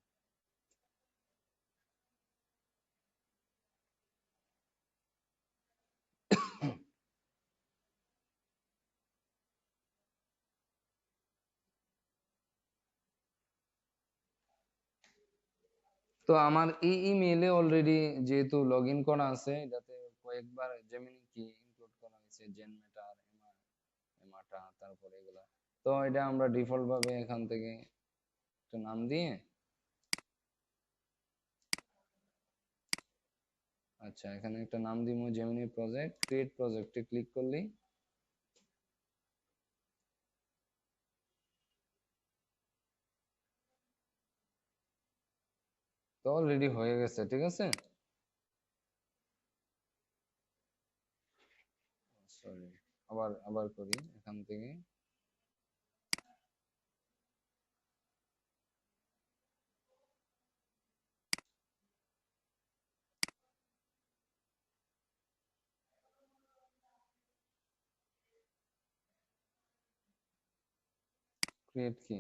তো আমার এই ইমেইলে অলরেডি যেহেতু লগ ইন করা আছে, এটাতে কয়েকবার জেমিনি কি ইনক্লুড করা হয়েছে, জেনমেটা, এমাটা, তারপরে এগুলা। তো এটা আমরা ডিফল্ট ভাবে এখান থেকে একটা নাম দিয়ে, আচ্ছা এখানে একটা নাম দিব জেমিনি প্রজেক্ট। ক্রিয়েট প্রজেক্টে ক্লিক করলেই তো অলরেডি হয়ে গেছে, ঠিক আছে। সরি, আবার আবার করি এখান থেকে। ক্রিয়েট কি,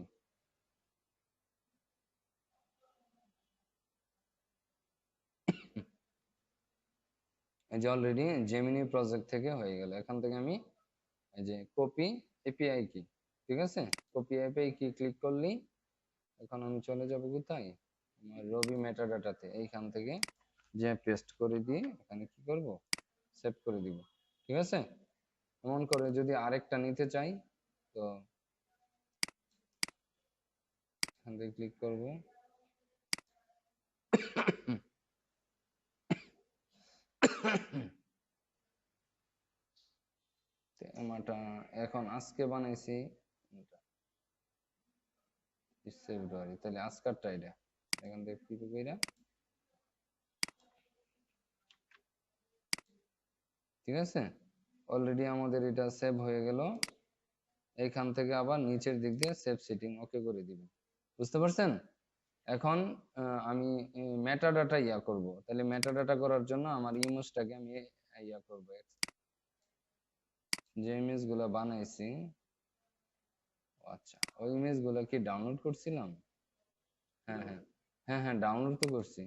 এই যে অলরেডি জেমিনি প্রজেক্ট থেকে হয়ে গেল। এখান থেকে আমি এই যে কপি এপিআই কি, ঠিক আছে, কপি এপিআই কি ক্লিক করলেই এখন আমি চলে যাব কোথায়, আমার রবি মেটাডাটাতে। এইখান থেকে যে পেস্ট করে দিয়ে এখানে কি করব, সেভ করে দিব, ঠিক আছে। এমন করে যদি আরেকটা নিতে চাই, তো এখান থেকে ক্লিক করব। আমারটা এখন আজকে বানাইছি, ফেব্রুয়ারি, তাহলে আজকারটা এটা এখান থেকে ক্লিক কইরা, ঠিক আছে। অলরেডি আমাদের এটা সেভ হয়ে গেল। এইখান থেকে আবার নিচের দিক দিয়ে সেভ সেটিং ওকে করে দিবেন, বুঝতে পারছেন। এখন আমি মেটাডাটা ইয়া করব, তাহলে মেটাডাটা করার জন্য আমার ইমেজটাকে আমি ইয়া করব, যে ইমেজ গুলা বানাইছি। আচ্ছা, ওই ইমেজ গুলা কি ডাউনলোড করছিলাম? হ্যাঁ হ্যাঁ, হ্যাঁ হ্যাঁ ডাউনলোড তো করছি।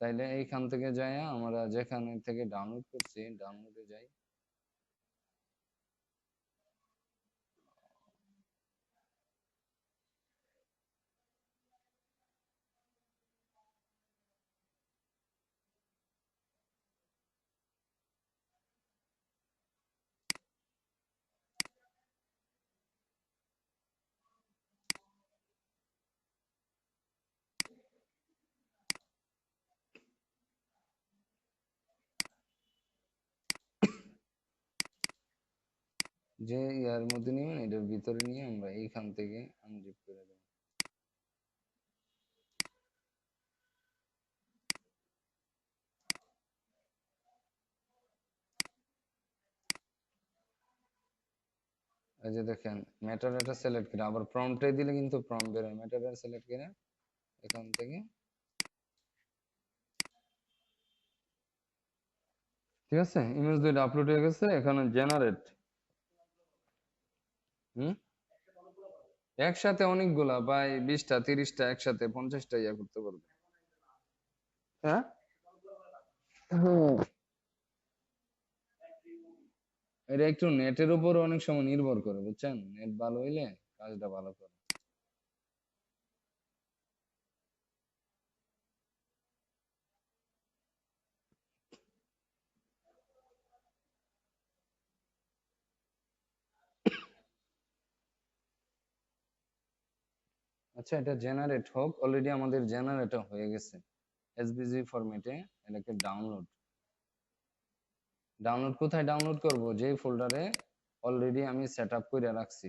তাইলে এইখান থেকে যাই, আমরা যেখানে থেকে ডাউনলোড করছি ডাউনলোডে যাই। যে ইয়ার মধ্যে নিবেন এটার ভিতরে নিয়ে আমরা এইখান থেকে আনজিপ করে দেব। এই যে দেখেন মেটাডাটা সিলেক্ট করে আবার প্রম্পটে দিলে কিন্তু প্রম্পট বের হয়। মেটাডাটা সিলেক্ট করে এখান থেকে ঠিক আছে, ইমেজ দুইটা আপলোড হয়ে গেছে, এখানে জেনারেট। হুম, একসাথে অনেকগুলা ভাই, 20টা 30টা একসাথে 50টা ইয়া করতে পারবে। হ্যাঁ, হুম। এটা একটু নেটের উপর অনেক সময় নির্ভর করে, বুঝছেন, নেট ভালো হইলে কাজটা ভালো করে। আচ্ছা, এটা জেনারেট হোক, অলরেডি আমাদের জেনারেট হয়ে গেছে এসভিজি ফরম্যাটে। এটাকে ডাউনলোড, ডাউনলোড কোথায় ডাউনলোড করব, যে ফোল্ডারে অলরেডি আমি সেট আপ করে রাখছি,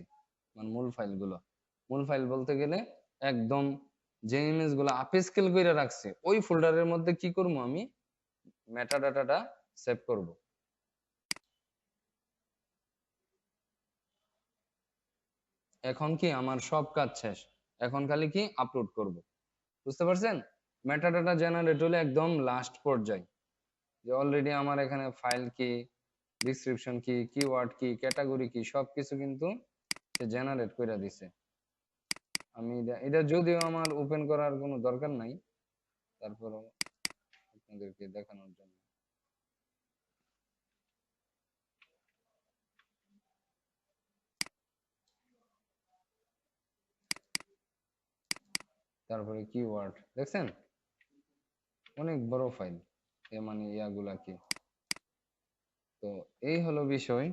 মানে মূল ফাইলগুলো। মূল ফাইল বলতে গেলে একদম যে ইমেজগুলো আপস্কেল করে রাখছি, ওই ফোল্ডারের মধ্যে কি করব, আমি মেটা ডাটাটা সেভ করব। এখন কি আমার সব কাজ শেষ, এখন খালি কি আপলোড করব। বুঝতে পারছেন, মেটা ডাটা জেনারেট হলে একদম লাস্ট পর্যায়ে, যে অলরেডি আমার এখানে ফাইল কি, ডিসক্রিপশন কি, কিওয়ার্ড কি, ক্যাটাগরি কি, সবকিছু কিন্তু সে জেনারেট করে দিছে। আমি এটা যদিও আমার ওপেন করার কোনো দরকার নাই, তারপরও আপনাদেরকে দেখানোর জন্য। তারপরে কিওয়ার্ড দেখছেন, অনেক বড় ফাইল, এ মানে ইয়াগুলা কি। তো এই হলো বিষয়।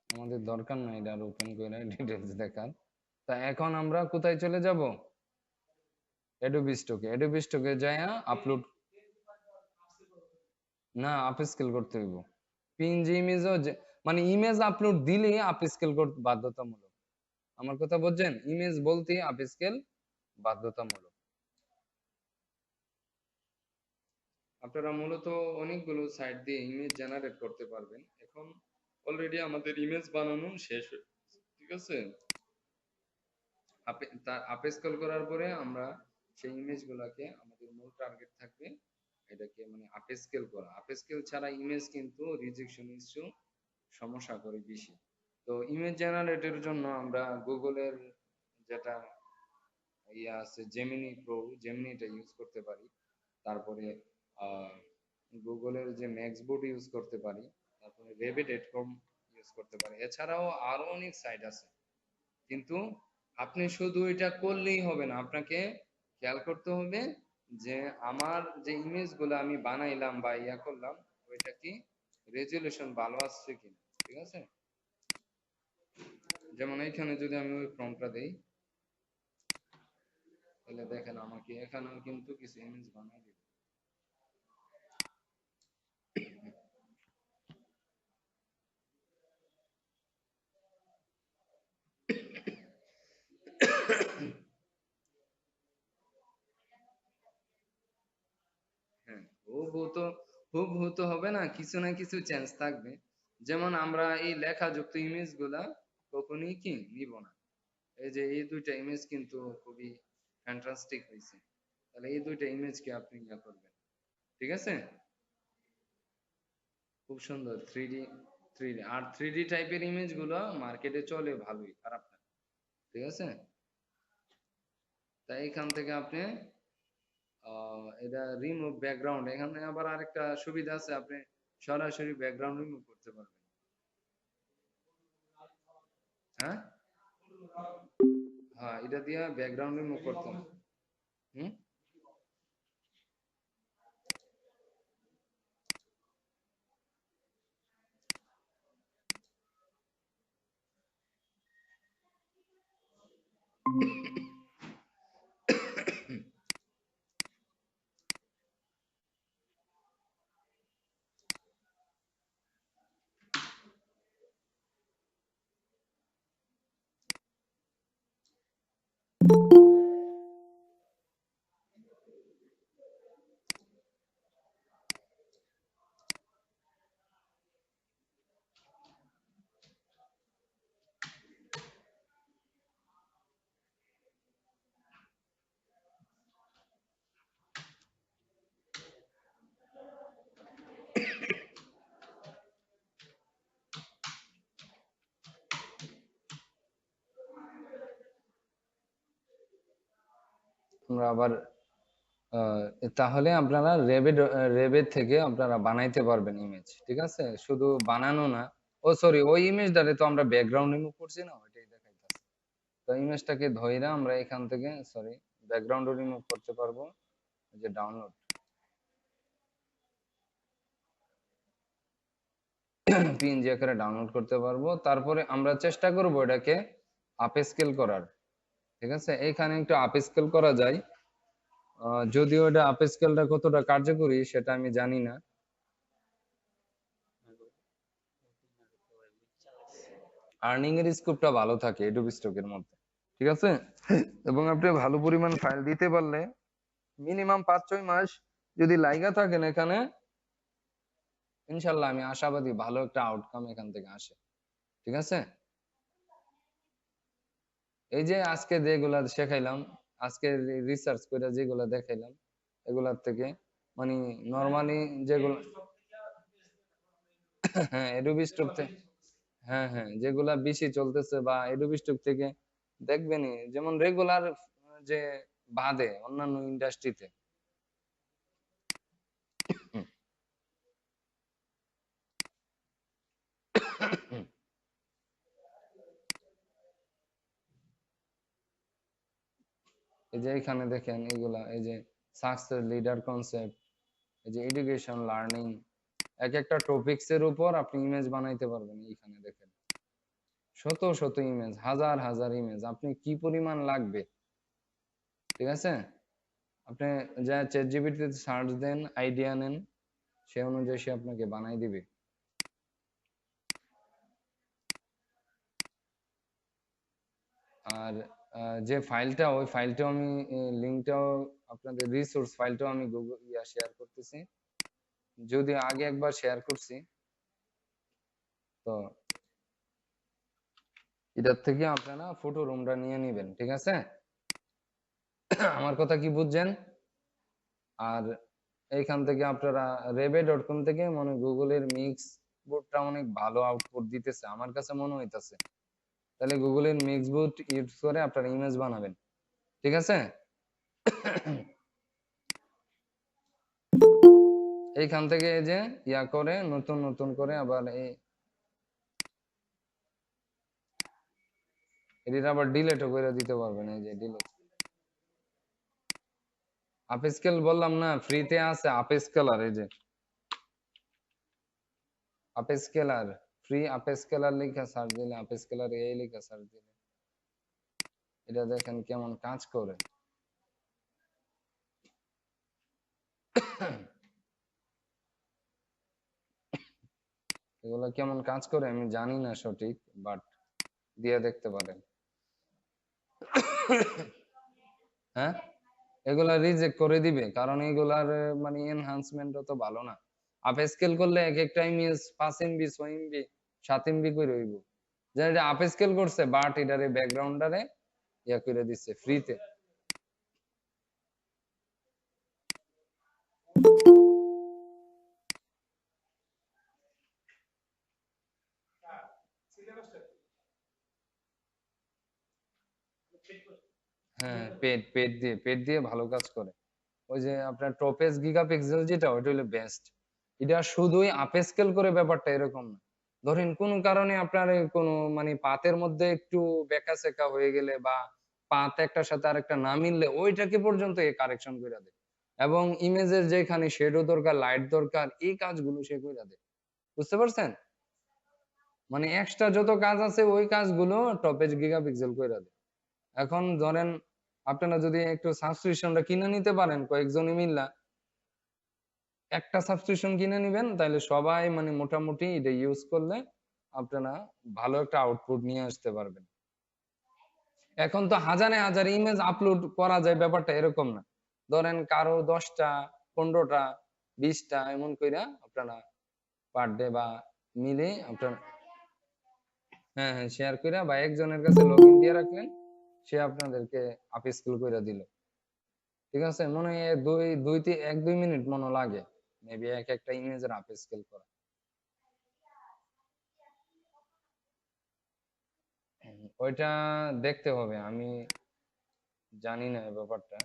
আমাদের দরকার নাই এটা ওপেন করে ডিটেলস দেখার। তা এখন আমরা কোথায় চলে যাব, অ্যাডোবি স্টকে। অ্যাডোবি স্টকে যায়া আপলোড, না আপস্কেল করতে হইব। পিএনজি ইমেজও মানে ইমেজ আপলোড দিলে আপস্কেল করতে বাধ্যতামূলক। আমার কথা বুঝছেন, ইমেজ বলতে আপস্কেল বাধ্যতামূলক। আপনারা মূলত অনেকগুলো সাইট দিয়ে ইমেজ জেনারেট করতে পারবেন। এখন অলরেডি আমাদের ইমেজ বানানো শেষ হয়ে গেছে, ঠিক আছে। তার আপস্কেল করার পরে আমরা সেই ইমেজ গুলাকে, আমাদের মূল টার্গেট থাকবে এটাকে মানে আপস্কেল করা। আপস্কেল ছাড়া ইমেজ কিন্তু রিজেকশন ইস্যু সমস্যা করে বেশি। তো ইমেজ জেনারেটের জন্য আমরা গুগলের যেটা ইয়া আছে, জেমিনি প্রো, জেমিনিটা ইউজ করতে পারি। তারপরে গুগলের যে ম্যাক্সবোট ইউজ করতে পারি। তারপরে রেভিট.কম ইউজ করতে পারি। এছাড়াও আরো অনেক সাইট আছে, কিন্তু আপনি শুধু এটা করলেই হবে না, আপনাকে খেয়াল করতে হবে যে আমার যে ইমেজ গুলো আমি বানাইলাম বা ইয়া করলাম, ওইটা কি রেজুলেশন ভালো আসছে কিনা, ঠিক আছে। যেমন এইখানে যদি আমি ওই প্রম্পটটা দেই, তাহলে দেখেন আমাকে এখানেও কিন্তু কিছু ইমেজ বানাই দিবে। হ্যাঁ, হুবহু তো হবে না, কিছু না কিছু চেঞ্জ থাকবে। যেমন আমরা এই লেখাযুক্ত ইমেজ গুলা কখনোই কি নিব না। এই যে এই দুইটা ইমেজ কিন্তু খুবই ফ্যান্টাস্টিক হয়েছে, তাহলে এই দুইটা ইমেজকে আপনি ইয়া করবেন, ঠিক আছে। খুব সুন্দর থ্রি ডি আর থ্রি টাইপের ইমেজ গুলো মার্কেটে চলে ভালোই, খারাপ না, ঠিক আছে। তাই এখান থেকে আপনি এটা রিমুভ ব্যাকগ্রাউন্ড, এখানে আবার আরেকটা সুবিধা আছে, আপনি সরাসরি ব্যাকগ্রাউন্ড রিমুভ করতে পারবেন। হ্যাঁ, হ্যাঁ, এটা দিয়ে ব্যাকগ্রাউন্ড রিমুভ করতে হবে। হুম, আমরা আবার তাহলে আপনারা রেবেট থেকে আপনারা বানাইতে পারবেন ইমেজ, ঠিক আছে? শুধু বানানো না, ও সরি, ওই ইমেজটারে তো আমরা ব্যাকগ্রাউন্ড রিমুভ করছি না, ওইটাই দেখাইতেছে। তো ইমেজটাকে ধইরা আমরা এখান থেকে সরি ব্যাকগ্রাউন্ড রিমুভ করতে পারবো, এই যে ডাউনলোড পিএনজি আকারে ডাউনলোড করতে পারবো। তারপরে আমরা চেষ্টা করব এটাকে আপ স্কেল করার, ঠিক আছে? এইখানে একটু আপ স্কেল করা যায়, যদিও এটা আপ স্কেলটা কতটা কার্যকরী সেটা আমি জানি না। আর্নিং এর স্কোপটা ভালো থাকে এডোবি স্টকের মধ্যে, ঠিক আছে? এবং আপনি ভালো পরিমাণ ফাইল দিতে পারলে মিনিমাম 5-6 মাস যদি লাইগা থাকেন এখানে, ইনশাল্লাহ আমি আশাবাদী ভালো একটা আউটকাম এখান থেকে আসে, ঠিক আছে? এই যে আজকে যেগুলা শেখাইলাম, আজকে রিসার্চ করে যেগুলা দেখাইলাম, এগুলার থেকে মানে নরমালি যেগুলো হ্যাঁ এডোবি স্টক থেকে, হ্যাঁ হ্যাঁ যেগুলা বেশি চলতেছে বা এডোবি স্টক থেকে দেখবেনই, যেমন রেগুলার যে বাদে অন্যান্য ইন্ডাস্ট্রিতে এই যে এখানে দেখেন এগুলা, এই যে সাকসেস লিডার কনসেপ্ট, এই যে এডুকেশন লার্নিং, এক একটা টপিকস এর উপর আপনি ইমেজ বানাইতে পারবেন। এইখানে দেখেন শত শত ইমেজ, হাজার হাজার ইমেজ, আপনি কি পরিমাণ লাগবে, ঠিক আছে? আপনি যা চ্যাট জিপিটি তে সার্চ দেন, আইডিয়া নেন, সে অনুযায়ী সে আপনাকে বানাই দিবে। আর যে ফাইলটা, ওই ফাইলটাও আমি লিঙ্কটাও আপনাদের রিসোর্স ফাইলটাও আমি গুগল শেয়ার করতেছি, যদি আগে একবার শেয়ার করছি। তো এটার থেকে আপনারা ফটো রুমটা নিয়ে নিবেন, ঠিক আছে? আমার কথা কি বুঝছেন? আর এইখান থেকে আপনারা রেবে.কম থেকে মানে গুগলের মিক্স বোর্ডটা অনেক ভালো আউটপুট দিতেছে আমার কাছে মনে হইতাছে। তাহলে গুগলের মিক্স বোর্ড ইউজ করে আপনারা ইমেজ বানাবেন, ঠিক আছে? এইখান থেকে এই যে ইয়া করে নতুন নতুন করে আবার এটা আবার ডিলেটও করে দিতে পারবেন, এই যে ডিলেট। আপস্কেল বললাম না, ফ্রিতে আছে আপস্কেলার, এই যে আপস্কেলার, ফ্রি আপস্কেলার লেখা সার্চ দিলে, আপস্কেলার এই লেখা সার্চ দিলে এটা দেখেন কেমন কাজ করে। এগুলো কেমন কাজ করে আমি জানি না সঠিক, বাট দিয়ে দেখতে পারেন। হ্যাঁ, এগুলা রিজেক্ট করে দিবে, কারণ এগুলার মানে এনহান্সমেন্ট তো ভালো না। আপ স্কেল করলে এক একটা ইমেজ 5 MB 6 MB 7 MB করে হইব, যেটা এটা আপ স্কেল করছে বাট এটারে ব্যাকগ্রাউন্ডারে ইয়া করে দিচ্ছে ফ্রিতে। হ্যাঁ পেড দিয়ে ভালো কাজ করে। ওই যে আপনার টপেজ গিগাপিক্সেল যেটা, ওইটা হলো বেস্ট। এটা শুধুই আপ স্কেল করে ব্যাপারটা এরকম না। ধরেন কোন কারণে আপনার কোনো মানে পাতের মধ্যে একটু বেঁকা সেকা হয়ে গেলে বা পাত একটার সাথে আরেকটা না মিললে ওইটাকে পর্যন্ত এ কারেকশন করে দেয়। এবং ইমেজের যেখানে শেডো দরকার, লাইট দরকার, এই কাজগুলো সে করে দেয়। বুঝতে পারছেন? মানে এক্সট্রা যত কাজ আছে ওই কাজগুলো টপেজ গিগাপিক্সেল করে দেয়। এখন ধরেন আপনারা যদি একটু সাবস্ক্রিপশনটা কিনে নিতে পারেন কয়েকজনই মিল্লা, একটা সাবস্ক্রিপশন কিনে নিবেন, তাহলে সবাই মানে মোটামুটি এটা ইউজ করলে আপনারা ভালো একটা আউটপুট নিয়ে আসতে পারবেন। এখন তো হাজারে হাজার ইমেজ আপলোড করা যায়, ব্যাপারটা এরকম না। ধরেন কারো 10টা 15টা 20টা এমন কইরা আপনারা পার ডে বা মিলে আপনারা, হ্যাঁ হ্যাঁ শেয়ার কইরা বা একজনের কাছে লগইন দিয়ে রাখলেন, সে আপনাদেরকে আপস্কেল কইরা দিল, ঠিক আছে? মনে হয় 1-2 মিনিট মনে লাগে মেবি এক একটা ইমেজের আপস্কেল করা। ওইটা দেখতে হবে, আমি জানি না এই ব্যাপারটা।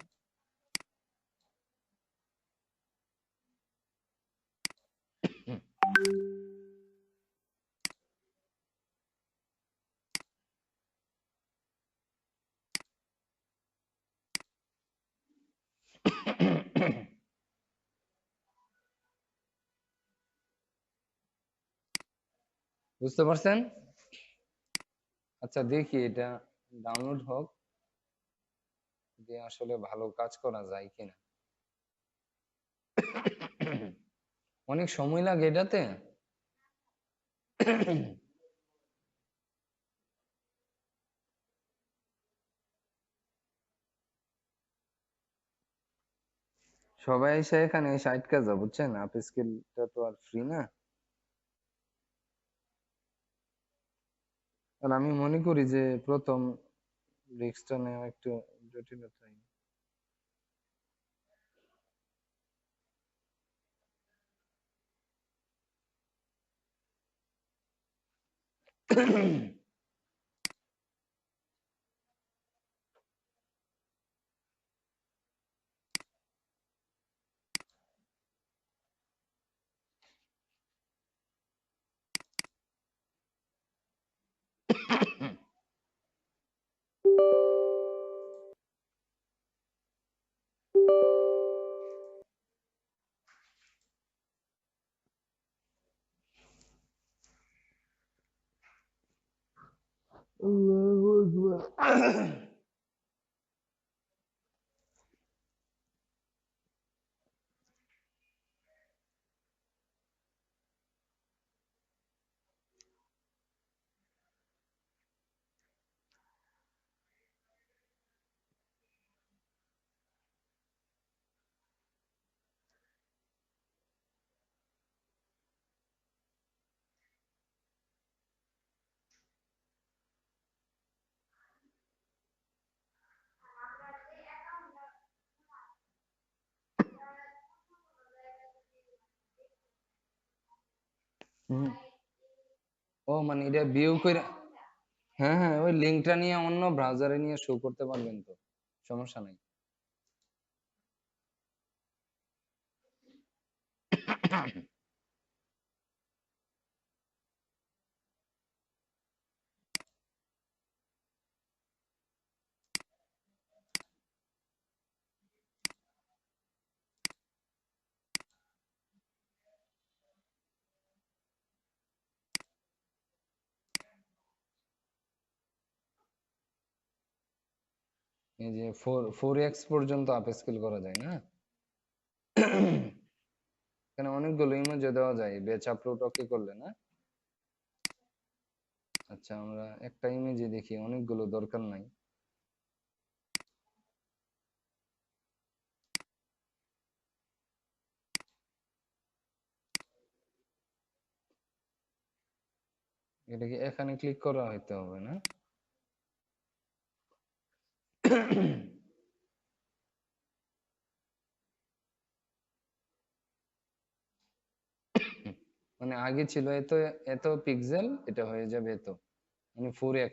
বুঝতে পারছেন? আচ্ছা দেখি এটা ডাউনলোড হোক, দিয়ে আসলে ভালো কাজ করা যায় কিনা। অনেক সময় লাগে এটাতে। সবাই এসে এখানে 60 কাজা, বুঝছেন? আপ স্কিলটা তো আর ফ্রি না। আর আমি মনে করি যে প্রথম রিস্কটা নেওয়া একটু জটিলতাই। আল্লাহু আকবার। হুম। ও মানে এটা ভিউ করে, হ্যাঁ হ্যাঁ, ওই লিঙ্কটা নিয়ে অন্য ব্রাউজারে নিয়ে শো করতে পারবেন তো, সমস্যা নাই। এই যে 4x পর্যন্ত আপ স্কেল করা যায় না? এখানে অনেকগুলো ইমোজি দেওয়া যায় বেচ আপলোড ওকে করলে না? আচ্ছা আমরা একটা ইমেজে দেখি, অনেকগুলো দরকার নাই। এটা কি এখানে ক্লিক করা হইতে হবে না? মানে আগে ছিল এত এত পিক্সেল, এটা হয়ে যাবে এত, মানে 4x।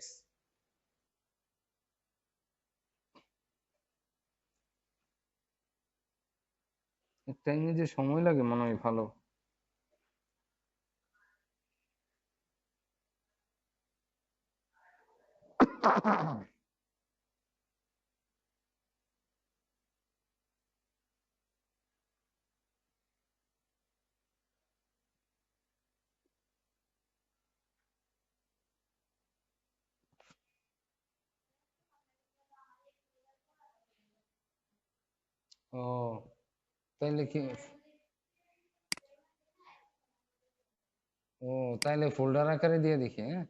একটা ইমেজে সময় লাগে মনে হয় ভালো। ও তাইলে কি, ও তাইলে ফোল্ডার আকারে দিয়ে দেখি, হ্যাঁ।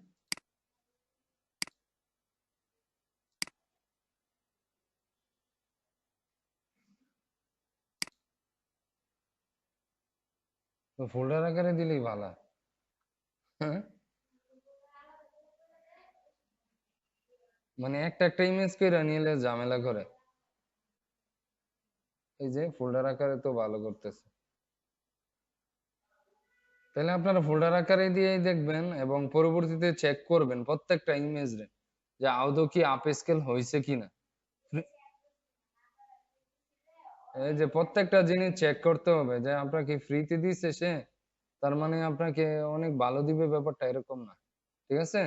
তো ফোল্ডার আকারে দিলেই ভালো। হ্যাঁ, মানে একটা একটা ইমেজ করে নিলে ঝামেলা করে। এই যে ফোল্ডার আকারে তো ভালো করতেছে। তাহলে আপনারা ফোল্ডার আকারে দিয়েই দেখবেন এবং পরবর্তীতে চেক করবেন প্রত্যেকটা ইমেজ রে, যে আদৌ কি আপ স্কেল হয়েছে কিনা। এই যে প্রত্যেকটা জিনিস চেক করতে হবে, যে আপনাকে ফ্রিতে দিচ্ছে সে, তার মানে আপনাকে অনেক ভালো দিবে ব্যাপারটা এরকম না। ঠিক আছে?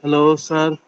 Hello, sir.